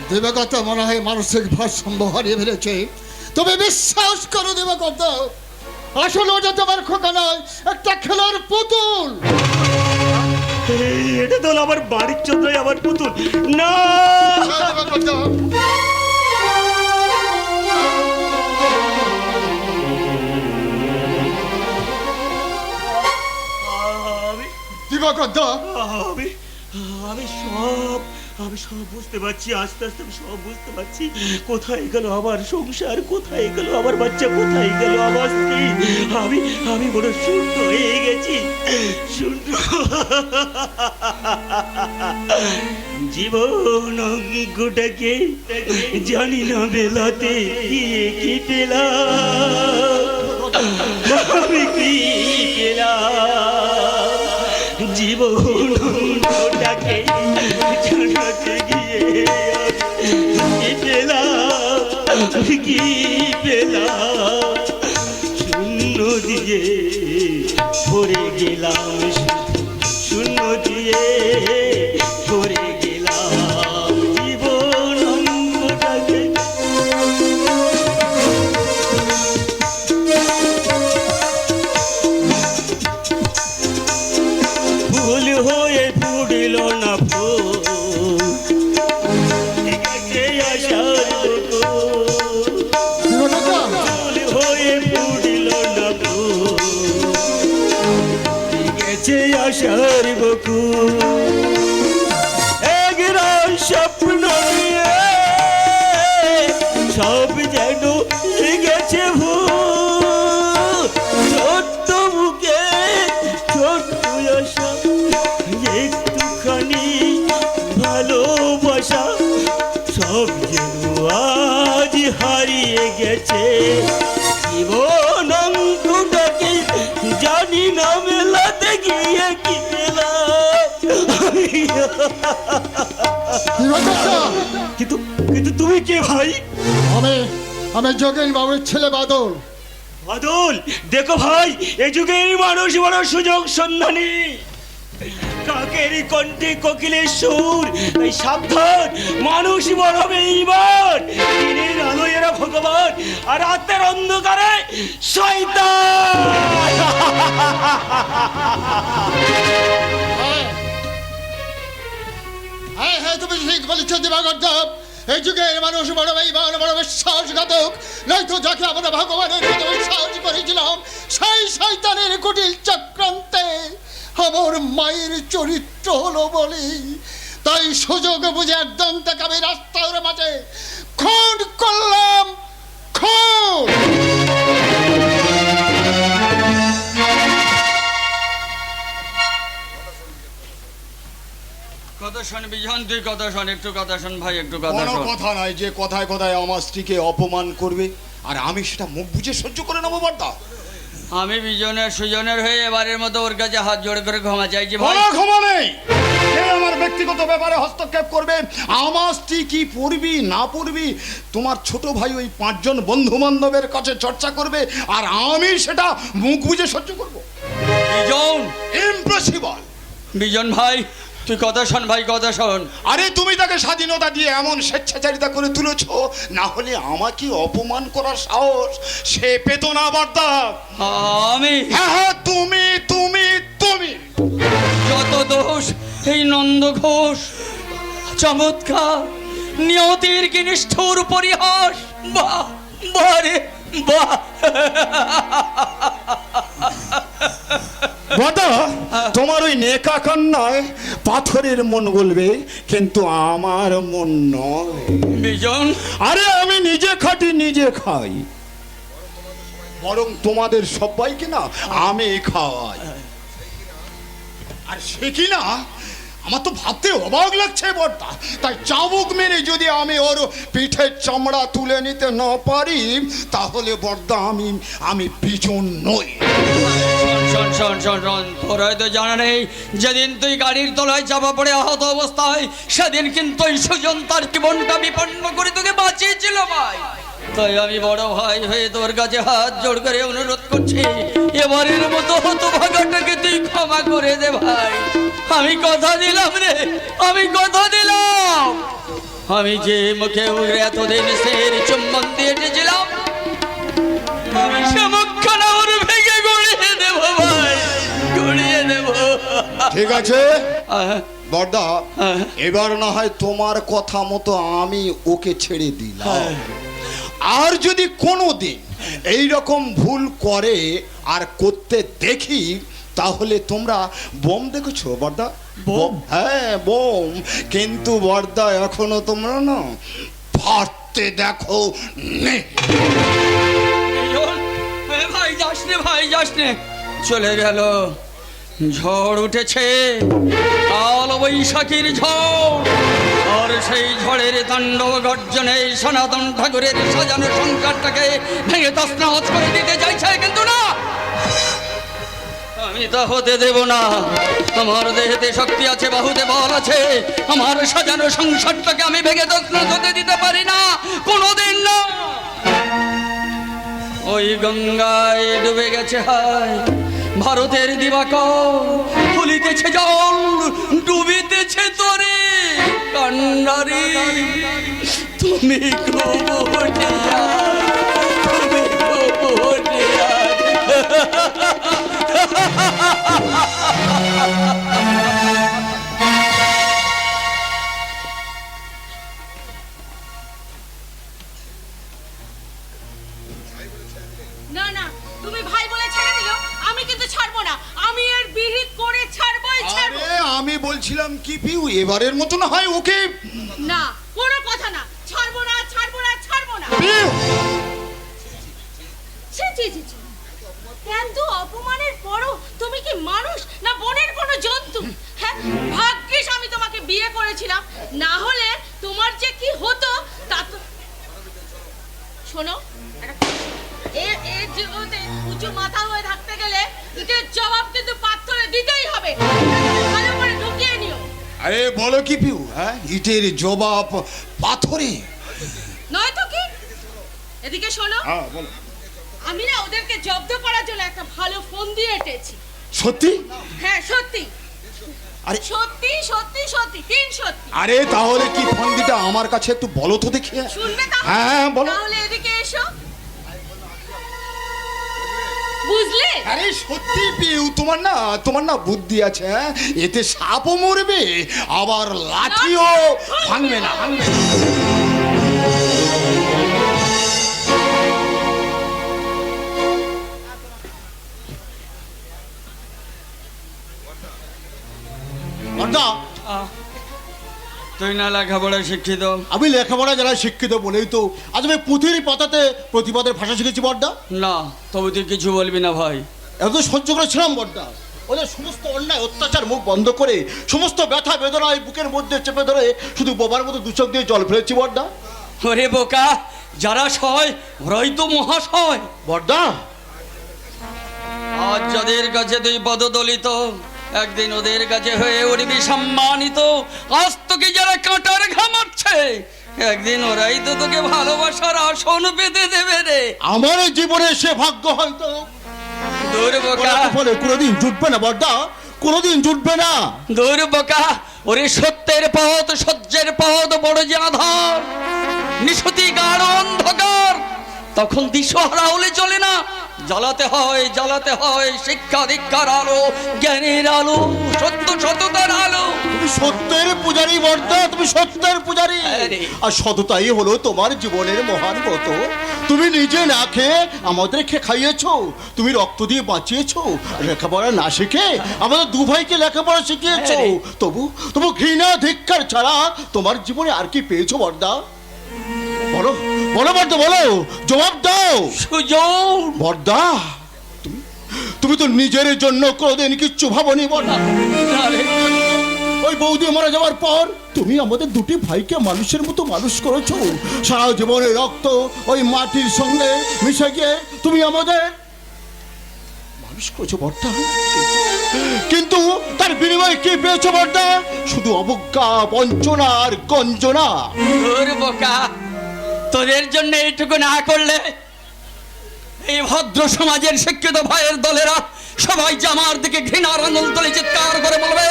দিবাকর মনে হয় মানসিক ভারসাম্য হারিয়ে ফেলেছে। তবে বিশ্বাস করো দিবাকর, আসলে ওটা তোমার খোকা নয়, একটা খেলার পুতুল। এটা তো আমার বাড়ির চন্দ্রাই আমার পুতুল না। দিবাকর আমি সব বুঝতে পারছি, আস্তে আস্তে আমি সব বুঝতে পারছি। কোথায় গেল আমার সংসার, কোথায় গেল আমার বাচ্চা, কোথায় গেল আমার স্ত্রী? আমি বড় শূন্য হয়ে গেছি, শূন্য। জীবন অঙ্গটাকে জানি না বেলাতে কি পেলাম, আমি কি পেলাম। জীবন অঙ্গটাকে জানাতে গিয়ে কি পেলাম, শূন্য দিয়ে ভরে গেলাম, শূন্য দিয়ে ভরে গেলাম। জীবন অঙ্গটাকে ফুল হয়ে ফুটল না ফুল, আশার বকুল একরাম স্বপ্ন নিয়ে সব যেন গেছে ভুল। ছোট্ট বুকে ছোট্ট আশা, একটুখানি ভালোবাসা, সব যেন আজ হারিয়ে গেছে। জীবন অঙ্কটাকে জানি না মেলাতে গিয়ে কি কিন্তু তুমি কে ভাই? আমি যোগেন বাবুর ছেলে বাদল। দেখো ভাই, এই যুগের মানুষ বড় সুযোগ সন্ধানী। কাকের কণ্ঠে কোকিলের সুর, তাই সাবধান, মানুষ বড় হবে এইবার। দিনের আলোয় এরা ভগবান, আর রাতের অন্ধকারে শয়তান। হ্যাঁ হ্যাঁ, তুমি ঠিক বলেছ দিবাকর দেব। এই যুগের মানুষ বড় বেঈমান, বড় বিশ্বাসঘাতক। নয়তো যাকে আমরা ভগবানের মতো বিশ্বাস করেছিলাম, সেই শয়তানের কুটিল চক্রান্তে আমার মায়ের চরিত্র হলো বলি। তাই সুযোগ বুঝে একদম তাকে আমি রাস্তার মাঝে খুন করলাম, খুন। কথা শোন বিজন, তুই কথা শোন, একটু কথা শোন ভাই, একটু কথা কোনো শোন। কথা নাই যে কথায় কথায় আমার স্ত্রীকে অপমান করবে আর আমি সেটা মুখ বুঝে সহ্য করে নেবো বর্দা। আমি বিজনের সুজনের হয়ে এবারের মতো ওর কাছে হাত জোড় করে ক্ষমা চাইছি ভাই। কোনো ক্ষমা নেই। কে আমার ব্যক্তিগত ব্যাপারে হস্তক্ষেপ করবে? আমার স্ত্রী কি পড়বি না পড়বি তোমার ছোট ভাই ওই 5 জন বন্ধু বান্ধবের কাছে চর্চা করবে আর আমি সেটা মুখ বুঝে সহ্য করবো? বিজন, ইম্পসিবল। বিজন ভাই তুই কথা শোন ভাই, কথা শোন। আরে তুমি তাকে স্বাধীনতা দিয়ে এমন স্বেচ্ছাচারিতা করে তুলেছো, না হলে আমাকে অপমান করার সাহস সে পেত না বর্দা। আমি হ্যাঁ হ্যাঁ, তুমি তুমি তুমি যত দোষ এই নন্দ ঘোষ, চমৎকার নিয়তির কি নিষ্ঠুর পরিহাস। বাহ বাহ রে বাহ। বর্দা, তোমার ওই নেকা কান্নায় পাথরের মন গলবে, কিন্তু আমার মন নয়। বিজন, আরে আমি নিজে খাটি নিজে খাই, বরং তোমাদের সবাইকে না আমি খাওয়াই। আর সে কি না, আমার তো ভাবতে অবাক লাগছে বর্দা। তাই চাবুক মেরে যদি আমি ওর পিঠের চামড়া তুলে নিতে না পারি, তাহলে বর্দা আমি বিজন নই। শোন শোন শোন শোন, তোর হয়তো জানা নেই, যেদিন তুই গাড়ির তলায় চাপা পড়ে আহত অবস্থায়, সেদিন কিন্তু ওই সুজন তার জীবনটা বিপন্ন করে তোকে বাঁচিয়েছিল ভাই। তাই আমি বড় ভাই হয়ে তোর কাছে হাত জোড় করে অনুরোধ করছি, এবারের মতো হতভাগাটাকে তুই ক্ষমা করে দে ভাই। আমি কথা দিলাম রে, আমি কথা দিলাম। আমি যে মুখে এতদিন সের চুম্বন দিয়ে এসেছিলাম, আমি সে মুখখানা ওর ভেঙে গড়িয়ে দেব ভাই, গড়িয়ে দেব। ঠিক আছে আহ, বর্দা, হ্যাঁ। এবার না হয় তোমার কথা মতো আমি ওকে ছেড়ে দিলাম। আর যদি কোনোদিন এই রকম ভুল করে আর করতে দেখি, তাহলে তোমরা বোম দেখেছো বর্দা? বোম? হ্যাঁ বোম। কিন্তু বর্দা এখনো তোমরা না ফাটতে দেখো নে। বিজন, এ ভাই যাস নে, ভাই যাস নে। চলে গেল, ঝড় উঠেছে, কাল বৈশাখীর ঝড়। আর সেই ঝড়ের তাণ্ডব গর্জনে সনাতন ঠাকুরের সাজানো সংসারটাকে ভেঙে তছনছ করে দিতে চাইছে, কিন্তু না, আমি তা হতে দেব না। আমার দেহেতে শক্তি আছে, বাহুতে বল আছে, আমার সাজানো সংসারটাকে আমি ভেঙে তছনছ হতে দিতে পারি না, কোনোদিন না। ওই গঙ্গায় ডুবে গেছে হায় ভারতের দিবাকর, ফুলিতেছে জল, ডুবিতেছে তরে কান্নারে। তুমি গোবটিয়া, তুমি গোবটিয়া। না না, তুমি ভাই বলে ছেড়ে দিলো, আমি কিন্তু ছাড়বো না। আমি এর বিহিত করে ছাড়বই ছাড়বো। আরে আমি বলছিলাম কি পিউ, এবারের মতো না হয় ওকে। না, কোনো কথা না, ছাড়বো না, ছাড়বো না, ছাড়বো না। পিউ, ছি ছি ছি ছি, এত অপমানের পরও তুমি কি মানুষ না বনের কোনো জন্তু? হ্যাঁ, ভাগ্যিস আমি তোমাকে বিয়ে করেছিলাম, না হলে তোমার যে কি হতো তা তো। শোনো, এর জগতে উঁচু মাথা হয়ে থাকতে গেলে এটার জবাব কিন্তু পাথরে দিতেই হবে। ভালো করে ঢুকিয়ে নিও। আরে বলো কি পিউ, হ্যাঁ ইটের জবাব পাথরে? নয়তো কি? এদিকে শোনো, হ্যাঁ বলো। আমি না ওদেরকে জব্দ করার জন্য একটা ভালো ফোন দিয়ে এঁটেছি। সত্যি? হ্যাঁ সত্যি। আরে সত্যি সত্যি সত্যি, তিন সত্যি। আরে তাহলে কি ফন্দিটা আমার কাছে একটু বলো তো দেখি। শুনবে তাহলে? হ্যাঁ বলো। তাহলে এদিকে এসো। বুঝলে? আরে সত্যি পিউ, তোমার না বুদ্ধি আছে, হ্যাঁ? এতে সাপও মরবে, আবার লাঠিও ভাঙবে না। বর্দা, তুই না লেখাপড়া শিক্ষিত, আমি লেখাপড়া যারা শিক্ষিত বলেই তো আজ আমি পুঁথির পাতাতে প্রতিবাদের ভাষা শিখেছি বর্দা। না তবে তুই কিছু বলবি না ভাই। এত সহ্য করেছিলাম বর্দা, ওদের সমস্ত অন্যায় অত্যাচার মুখ বন্ধ করে সমস্ত ব্যথা বেদনা এই বুকের মধ্যে চেপে ধরে শুধু বোবার মতো দু চোখ দিয়ে জল ফেলেছি বর্দা। ওরে বোকা, যারা সয় ওরাই তো মহাশয়। বর্দা, আজ যাদের কাছে তুই পদদলিত, একদিন ওদের কাছে হয়ে উঠবি সম্মানিত। আজ তোকে যারা কাঁটার ঘামাচ্ছে, একদিন ওরাই তো তোকে ভালোবাসার আসন পেতে দেবে রে। আমার জীবনে সে ভাগ্য হয়তো দূর বোকা, ফলে কোনোদিন জুটবে না বর্দা, কোনোদিন জুটবে না। দূর বোকা, ওরে সত্যের পথ সহ্যের পথ বড় যে আধার, নিশুতি গাঢ় অন্ধকার, তখন দিশহারা হলে চলে না। জ্বালাতে হয় শিক্ষা দীক্ষার আলো, জ্ঞানের আলো, সত্য সততার আলো। তুমি সত্যের পূজারী বর্দা, তুমি সত্যের পূজারী। আরে। আর সততাই হলো তোমার জীবনের মহান ব্রত। তুমি নিজে না খেয়ে আমাদেরকে খাইয়েছো, তুমি রক্ত দিয়ে বাঁচিয়েছো, লেখাপড়া না শিখে আমাদের দু ভাইকে লেখাপড়া শিখিয়েছো। আরে। তবু ঘৃণা ধিক্কার ছাড়া তোমার জীবনে আর কি পেয়েছো বর্দা? বলো বলো বর্দা, বলো, জবাব দাও। সুযোগ বর্দা, তুমি তো নিজের জন্য কোনোদিন কিচ্ছু ভাবনি বর্দা। ওই বৌদি মারা যাওয়ার পর তুমি আমাদের দুটি ভাইকে মানুষের মতো মানুষ করেছো। সারা জীবনের রক্ত ওই মাটির সঙ্গে মিশে গিয়ে তুমি আমাদের মানুষ করেছো বর্দা। কিন্তু তার বিনিময়ে কি পেয়েছো বর্দা? শুধু অবজ্ঞা, বঞ্চনা আর গঞ্জনা। দূর বোকা, তোদের জন্য এইটুকু না করলে এই ভদ্র সমাজের শিক্ষিত ভাইয়ের দলেরা সবাই যে আমার দিকে ঘৃণার আঙুল তুলে চিৎকার করে বলবে,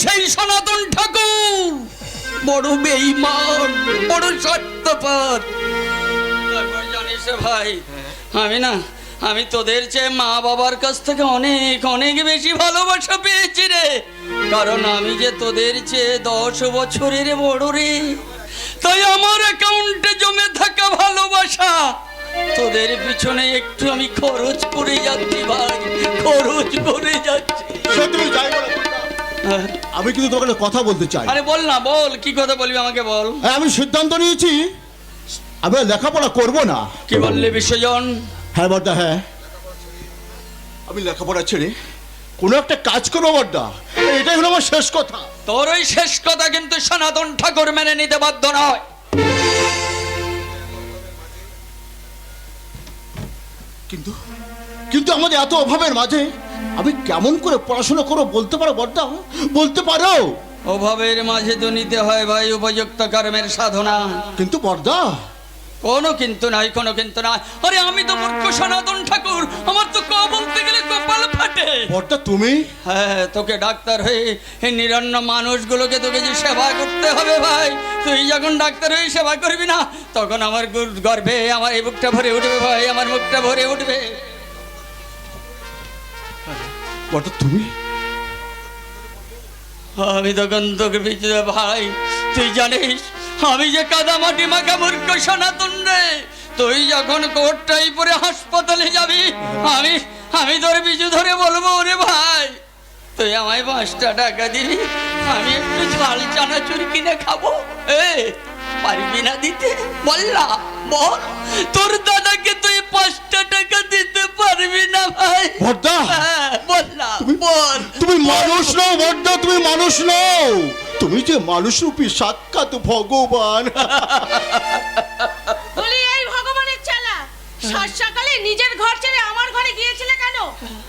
সেই সনাতন ঠাকুর বড় বেঈমান, বড় স্বার্থপর। তারপর জানিস ভাই, আমি তোদের চেয়ে মা বাবার কাছ থেকে অনেক অনেক বেশি ভালোবাসা পেয়েছি রে। কারণ আমি যে তোদের চেয়ে 10 বছরের বড় রে। তাই আমার অ্যাকাউন্টে জমে থাকা ভালোবাসা তোদের পিছনে একটু আমি খরচ করে যাচ্ছি ভাই, খরচ করে যাচ্ছি। সে তুমি যাই বলো বর্দা, আমি কিন্তু তোমাকে একটা কথা বলতে চাই। আরে বল না, বল, কি কথা বলবি আমাকে বল। আমি সিদ্ধান্ত নিয়েছি আমি আর লেখাপড়া করবো না। কি বললি বিশ্বজন? হ্যাঁ বর্দা, হ্যাঁ, আমি লেখাপড়া ছেড়ে কোনো একটা কাজ করবো বর্দা, এটাই হলো আমার শেষ কথা। তোর ওই শেষ কথা কিন্তু সনাতন ঠাকুর মেনে নিতে বাধ্য নয়। কিন্তু আমাদের এত অভাবের মাঝে আমি কেমন করে পড়াশোনা করবো বলতে পারো বর্দা? বলতে পারো? অভাবের মাঝে তো নিতে হয় ভাই উপযুক্ত কর্মের সাধনা। কিন্তু বর্দা, কোনো কিন্তু নাই। আরে আমি তো মূর্খ সনাতন ঠাকুর, আমার তো বলতে গেলে কপাল ফাটে। বর্দা তুমি? হ্যাঁ, তোকে ডাক্তার হয়ে এই নিরন্ন মানুষগুলোকে তোকে যে সেবা করতে হবে ভাই। তুই যখন ডাক্তার হয়ে সেবা করবি না, তখন আমার গর্বে আমার এই বুকটা ভরে উঠবে ভাই, আমার মুখটা ভরে উঠবে। বর্দা তুমি? আমি তখন তোকে পিছনে ভাই, তুই জানিস আমি যে কাদা মাটি মাখা মূর্খ সনাতন রে। তুই যখন কোটটাই পরে হাসপাতালে যাবি, আমি তোর পিছু ধরে বলবো, ওরে ভাই তুই আমায় 5টা টাকা দিবি, আমি একটু ঝাল চানাচুর কিনে খাবো। পারবি না দিতে? বল তোর দাদাকে তুই 5টা টাকা দিতে পারবি না ভাই? বর্দা, বল। তুমি মানুষ নও বর্দা, তুমি মানুষ নও, তুমি যে মানুষ রূপী সাক্ষাৎ ভগবান। বলি এই ভগবানের চালা, সাত সকালে নিজের ঘর ছেড়ে আমার ঘরে গিয়েছিলে কেন?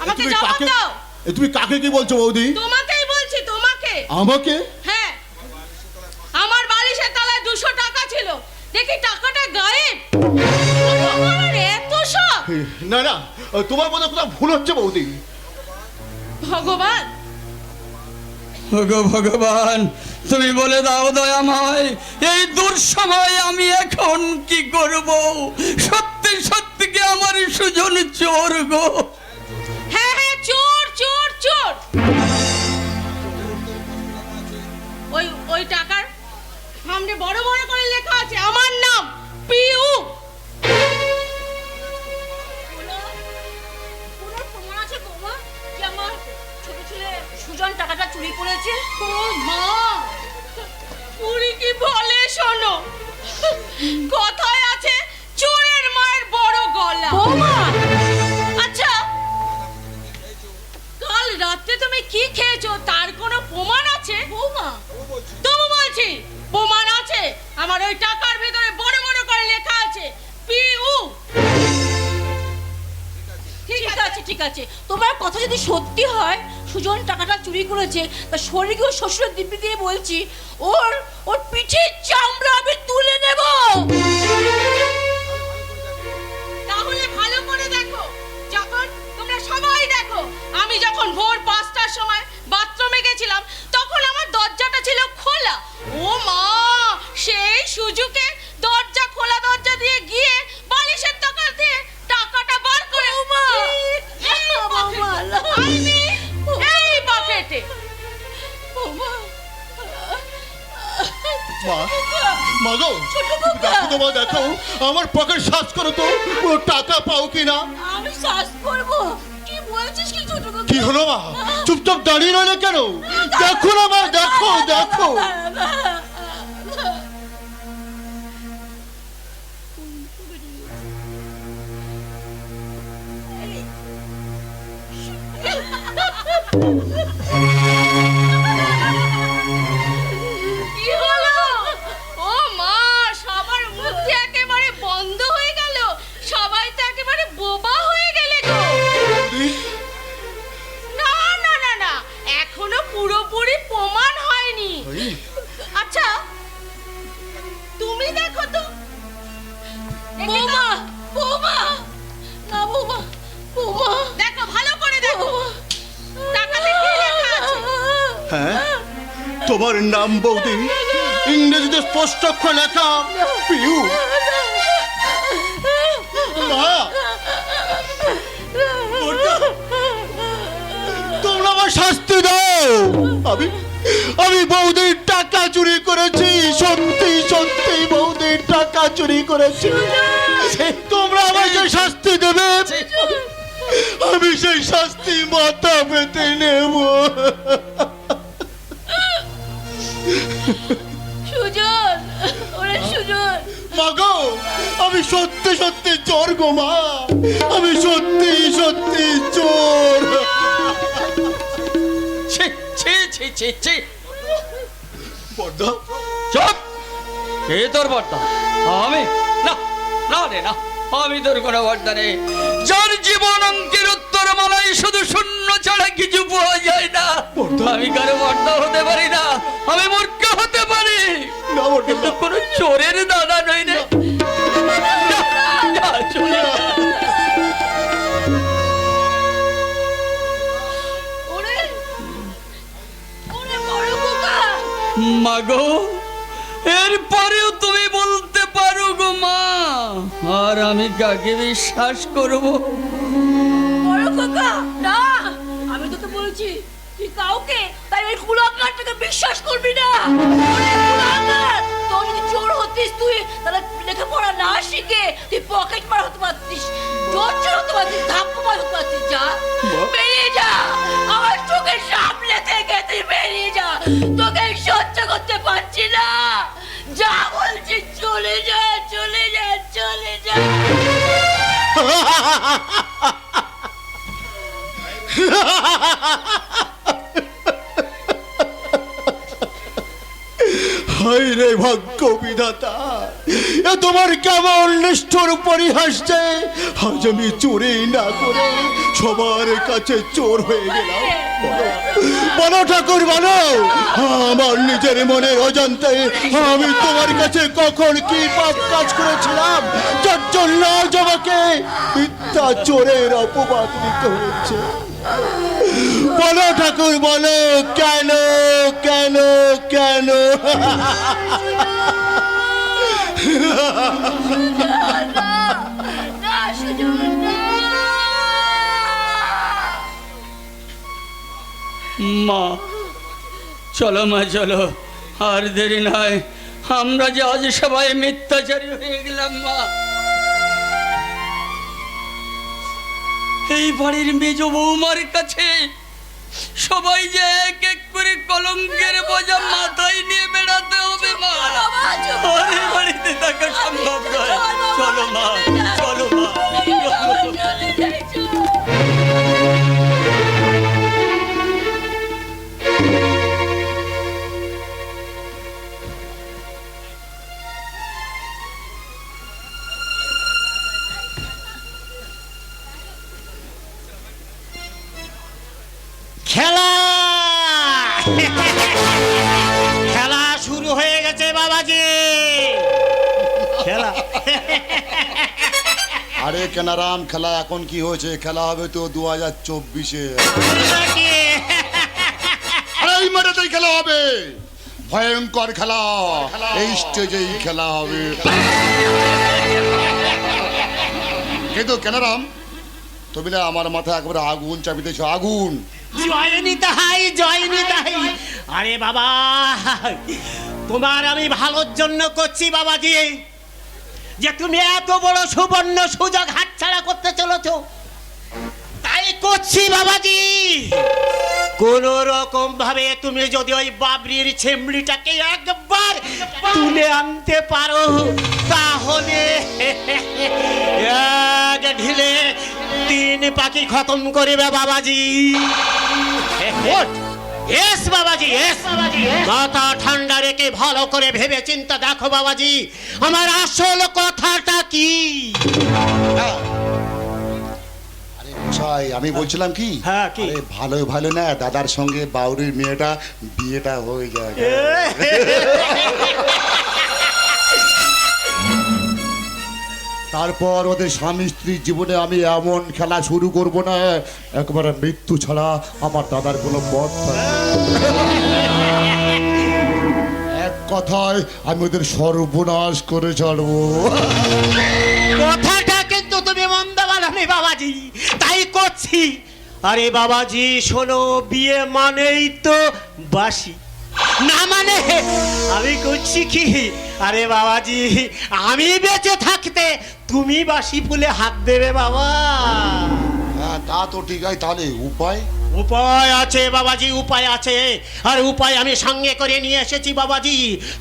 আমাকে জবাব দাও। তুমি কাকে কি বলছো বৌদি? তোমাকেই বলছি, তোমাকে। আমাকে? হ্যাঁ, আমার বালিশের তলায় 200 টাকা ছিল, দেখি টাকাটা গায়েব। ভগবানের এত শখ? না না, তোমার মনে কোথাও ভুল হচ্ছে বৌদি। ভগবান, ভগবান তুমি বলে দাও দয়াময়, এই দুঃসময় আমি এখন কি করব? সত্যি সত্যি কি আমার সুজন চোর গো। হ্যাঁ হ্যাঁ, চোর চোর চোর। ওই টাকার সামনে বড় বড় করে লেখা আছে আমার নাম পিউ। কোনো প্রমাণ আছে বৌমা যে আমার ছোট ছেলে সুজন টাকাটা চুরি করেছে? ও মা, পুরি কি বলে শোনো, কথায় আছে চোরের মায়ের বড় গলা। বৌমা, আচ্ছা, কাল রাতে তুমি কি খেয়েছো তার কোনো প্রমাণ আছে? বৌমা, তবু বলছি প্রমাণ আছে। আমার ওই টাকার ভিতরে বড় বড় করে লেখা আছে পিউ। ঠিক আছে, তোমার কথা যদি সত্যি হয় সুজন টাকাটা চুরি করেছে, তা শরীরকে ওর শ্বশুরের দিব্যি দিয়ে বলছি ওর পিঠের চামড়া আমি তুলে নেব। তাহলে ভালো করে দেখো, যখন তোমরা সবাই দেখো, আমি যখন ভোর 5টার সময় বাথরুমে গেছিলাম তখন আমার দরজাটা ছিল খোলা। ও মা, সেই সুযোগে দরজা খোলা দরজা দিয়ে গিয়ে বালিশের টাকা দিয়ে টাকাটা বার করে এই বাকেটে। মা গো, দেখো তো মা, দেখো আমার পকেট সার্চ করো তো, ও টাকা পাও কিনা। আমি শ্বাস করবো। কি বলছিস কি ছোট খোকা? কি হলো মা, চুপচাপ দাঁড়িয়ে রইলে কেন? দেখো না মা, দেখো দেখো। কি হলো? ও মা, সবার মুখ একেবারে বন্ধ হয়ে গেল, সবাই তো একেবারে বোবা হয়ে গেলে গো। না না না না, এখনো পুরোপুরি প্রমাণ হয়নি। আচ্ছা, তুমি দেখো তো। বৌমা, বৌমা, না বৌমা, বৌমা, দেখো ভালো করে দেখো, টাকাতে কি লেখা আছে? হ্যাঁ, তোমার নাম বৌদি, ইংরেজিতে স্পষ্ট অক্ষরে লেখা পিউ। মা, তোমরা আমার শাস্তি দাও। আমি বৌদির টাকা চুরি করেছি, সত্যি সত্যি বৌদির টাকা চুরি করেছি। তোমরা আমাকে শাস্তি দেবে, আমি সেই শাস্তি মাথা পেতে নেব। সুজন, ওরে সুজন। মাগো, আমি সত্যি সত্যি চোর গো মা, আমি সত্যি সত্যি চোর। ছি ছি ছি ছি ছি। বর্দা, চুপ! কে তোর বর্দা? আমি না, না রে না, আমি তোর কোনো বর্দা নেই। যার জীবন অঙ্কের উত্তর মালাই শুধু শূন্য ছাড়া কিছু পাওয়া যায় না, আমি কারো বর্দা হতে পারি না। আমি মূর্খ হতে পারি না বর্দা, কিন্তু কোনো চোরের দাদা নই রে। যা, যা, চলে যা। ওরে ওরে বড় খোকা। মাগো, এরপরেও তুমি বলতে পারো গো মা, আর আমি কাকে বিশ্বাস করব? বড় খোকা, না, আমি তোকে বলছি তুই কাউকে তাই ওই কুলাঙ্গারটাকে বিশ্বাস করবি না। ওরে কুলাঙ্গার, তোর যদি চোর হতিস তুই, তাহলে লেখাপড়া না শিখে তুই পকেট মার হতে পারতিস, চোর হতে পারতিস, ধাপ্পা হতে পারতিস। যা, বেরিয়ে যা আমার চোখের সামনে থেকে, তুই বেরিয়ে যা। তোকে সহ্য করতে পারছি না। যা বলছি, চলে যা, চলে যা, চলে যা। হায় রে ভাগ্য বিধাতা, এ তোমার কেমন নিষ্ঠুর পরিহাস যে আজ আমি চুরি না করে সবার কাছে চোর হয়ে গেলাম। বলো ঠাকুর, বলো আমার নিজের মনের অজান্তে আমি তোমার কাছে কখন কি পাপ কাজ করেছিলাম যার জন্য আজ আমাকে মিথ্যা চোরের অপবাদ দিতে হয়েছে। বলো ঠাকুর, বলো কেন কেন কেন? না, সুজন, না। মা চলো মা চলো, আর দেরি নয়, আমরা যে আজ সবাই মিথ্যাচারী হয়ে গেলাম মা। এই বাড়ির মেজ বৌমার কাছে সবাই যে এক এক করে কলঙ্কের বোঝা মাথায় নিয়ে বেড়াতে হবে মা, আর এই বাড়িতে থাকা সম্ভব নয়। চলো মা চলো মা। খেলা খেলা শুরু হয়ে গেছে বাবাজি, খেলা। আরে কেনারাম, খেলা এখন কি হয়েছে? খেলা হবে তো 2024-এ। এই মাঠেতেই খেলা হবে, ভয়ঙ্কর খেলা, এই স্টেজেই খেলা হবে। কিন্তু কেনারাম, তুমি না আমার মাথায় একবারে আগুন চাপিতেছ, আগুন। জয়নি তাহাই, জয়নি তাহাই। আরে বাবা, তোমার আমি ভালোর জন্য করছি বাবাজি, যে তুমি এত বড় সুবর্ণ সুযোগ হাতছাড়া করতে চলেছো, তাই করছি বাবাজি। কোন রকম ভাবে তুমি যদি ওই বাবরির ছেমড়িটাকে একবার তুলে আনতে পারো, তাহলে এক ঢিলে 3 পাখি খতম করিবে বাবাজি। এস বাবাজি, এস মাথা ঠান্ডা রেখে ভালো করে ভেবে চিন্তা দেখো বাবাজি, আমার আসল কথাটা কি। আরে মশাই, আমি বলছিলাম কি, হ্যাঁ, কি? আরে ভালো ভালো না দাদার সঙ্গে বাউরির মেয়েটা বিয়েটা হয়ে যায়। তারপর ওদের স্বামী স্ত্রীর জীবনে আমি এমন খেলা শুরু করব না, একবারে মৃত্যু ছাড়া আমার দাদার কোনো পথ থাকবে না। এক কথায় আমি ওদের সর্বনাশ করে ছাড়বো। কথাটা কিন্তু তুমি মন্দ বলনি বাবাজি, তাই করছি। আরে বাবাজি শোনো, বিয়ে মানেই তো বাসি, না মানে আমি করছি কি, আরে বাবাজি আমি বেঁচে থাকতে তুমি বাসি ফুলে হাত দেবে বাবা। হ্যাঁ, তা তো ঠিক আছে, তাহলে উপায়? উপায় আছে বাবাজি, উপায় আছে, আর উপায় আমি সঙ্গে করে নিয়ে এসেছি বাবাজি।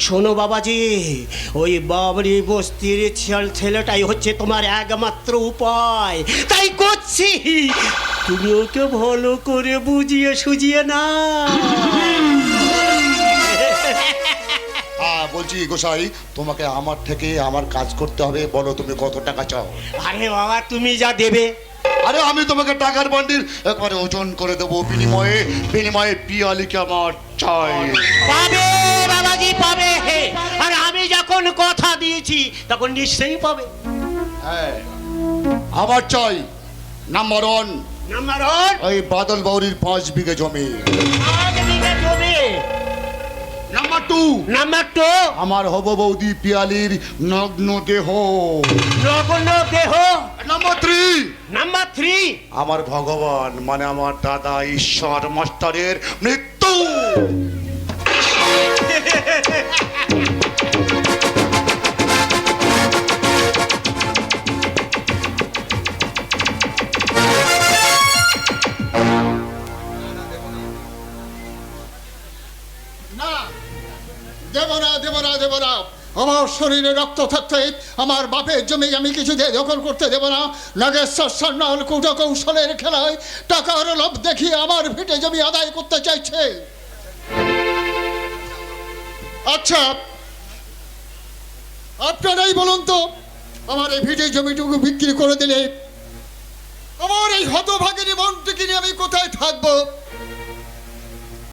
শোনো বাবাজি, ওই বাবরি বস্তির ছেলেটাই হচ্ছে তোমার একমাত্র উপায়, তাই করছি। তুমি ওকে ভালো করে বুঝিয়ে সুঝিয়ে না। হ্যাঁ বলছি গোসাই, তোমাকে আমার থেকে আমার কাজ করতে হবে, বলো তুমি কত টাকা চাও? আরে বাবা তুমি যা দেবে। আরে আমি তোমাকে টাকার বান্ডিল একবারে ওজন করে দেবো, বিনিময়ে পিয়ালিকে আমার চাই। পাবে বাবাজি পাবে, আর আমি যখন কথা দিয়েছি তখন নিশ্চয়ই পাবে। হ্যাঁ, আমার চাই নাম্বার 1, নাম্বার 1 ওই বাদল বাউরির 5 বিঘে জমি। নাম্বার 2, নাম্বার 2 আমার হব বৌদি পিয়ালির নগ্ন দেহ। নগ্ন দেহ। নাম্বার 3, নাম্বার 3 আমার ভগবান মানে আমার দাদা ঈশ্বর মাস্টারের মৃত্যু। না, দেব না, দেব না, দেব না। আমার শরীরে রক্ত থাকতে আমার বাপের জমি আমি কিছুতে দখল করতে দেব না। নাগেশ্বর সান্যাল কুটো কৌশলের খেলায় টাকার লোভ দেখিয়ে আমার ভিটে জমি আদায় করতে চাইছে। আচ্ছা আপনারাই বলুন তো, আমার এই ভিটে জমিটুকু বিক্রি করে দিলে আমার এই হতভাগিনী মনটিকে নিয়ে আমি কোথায় থাকবো?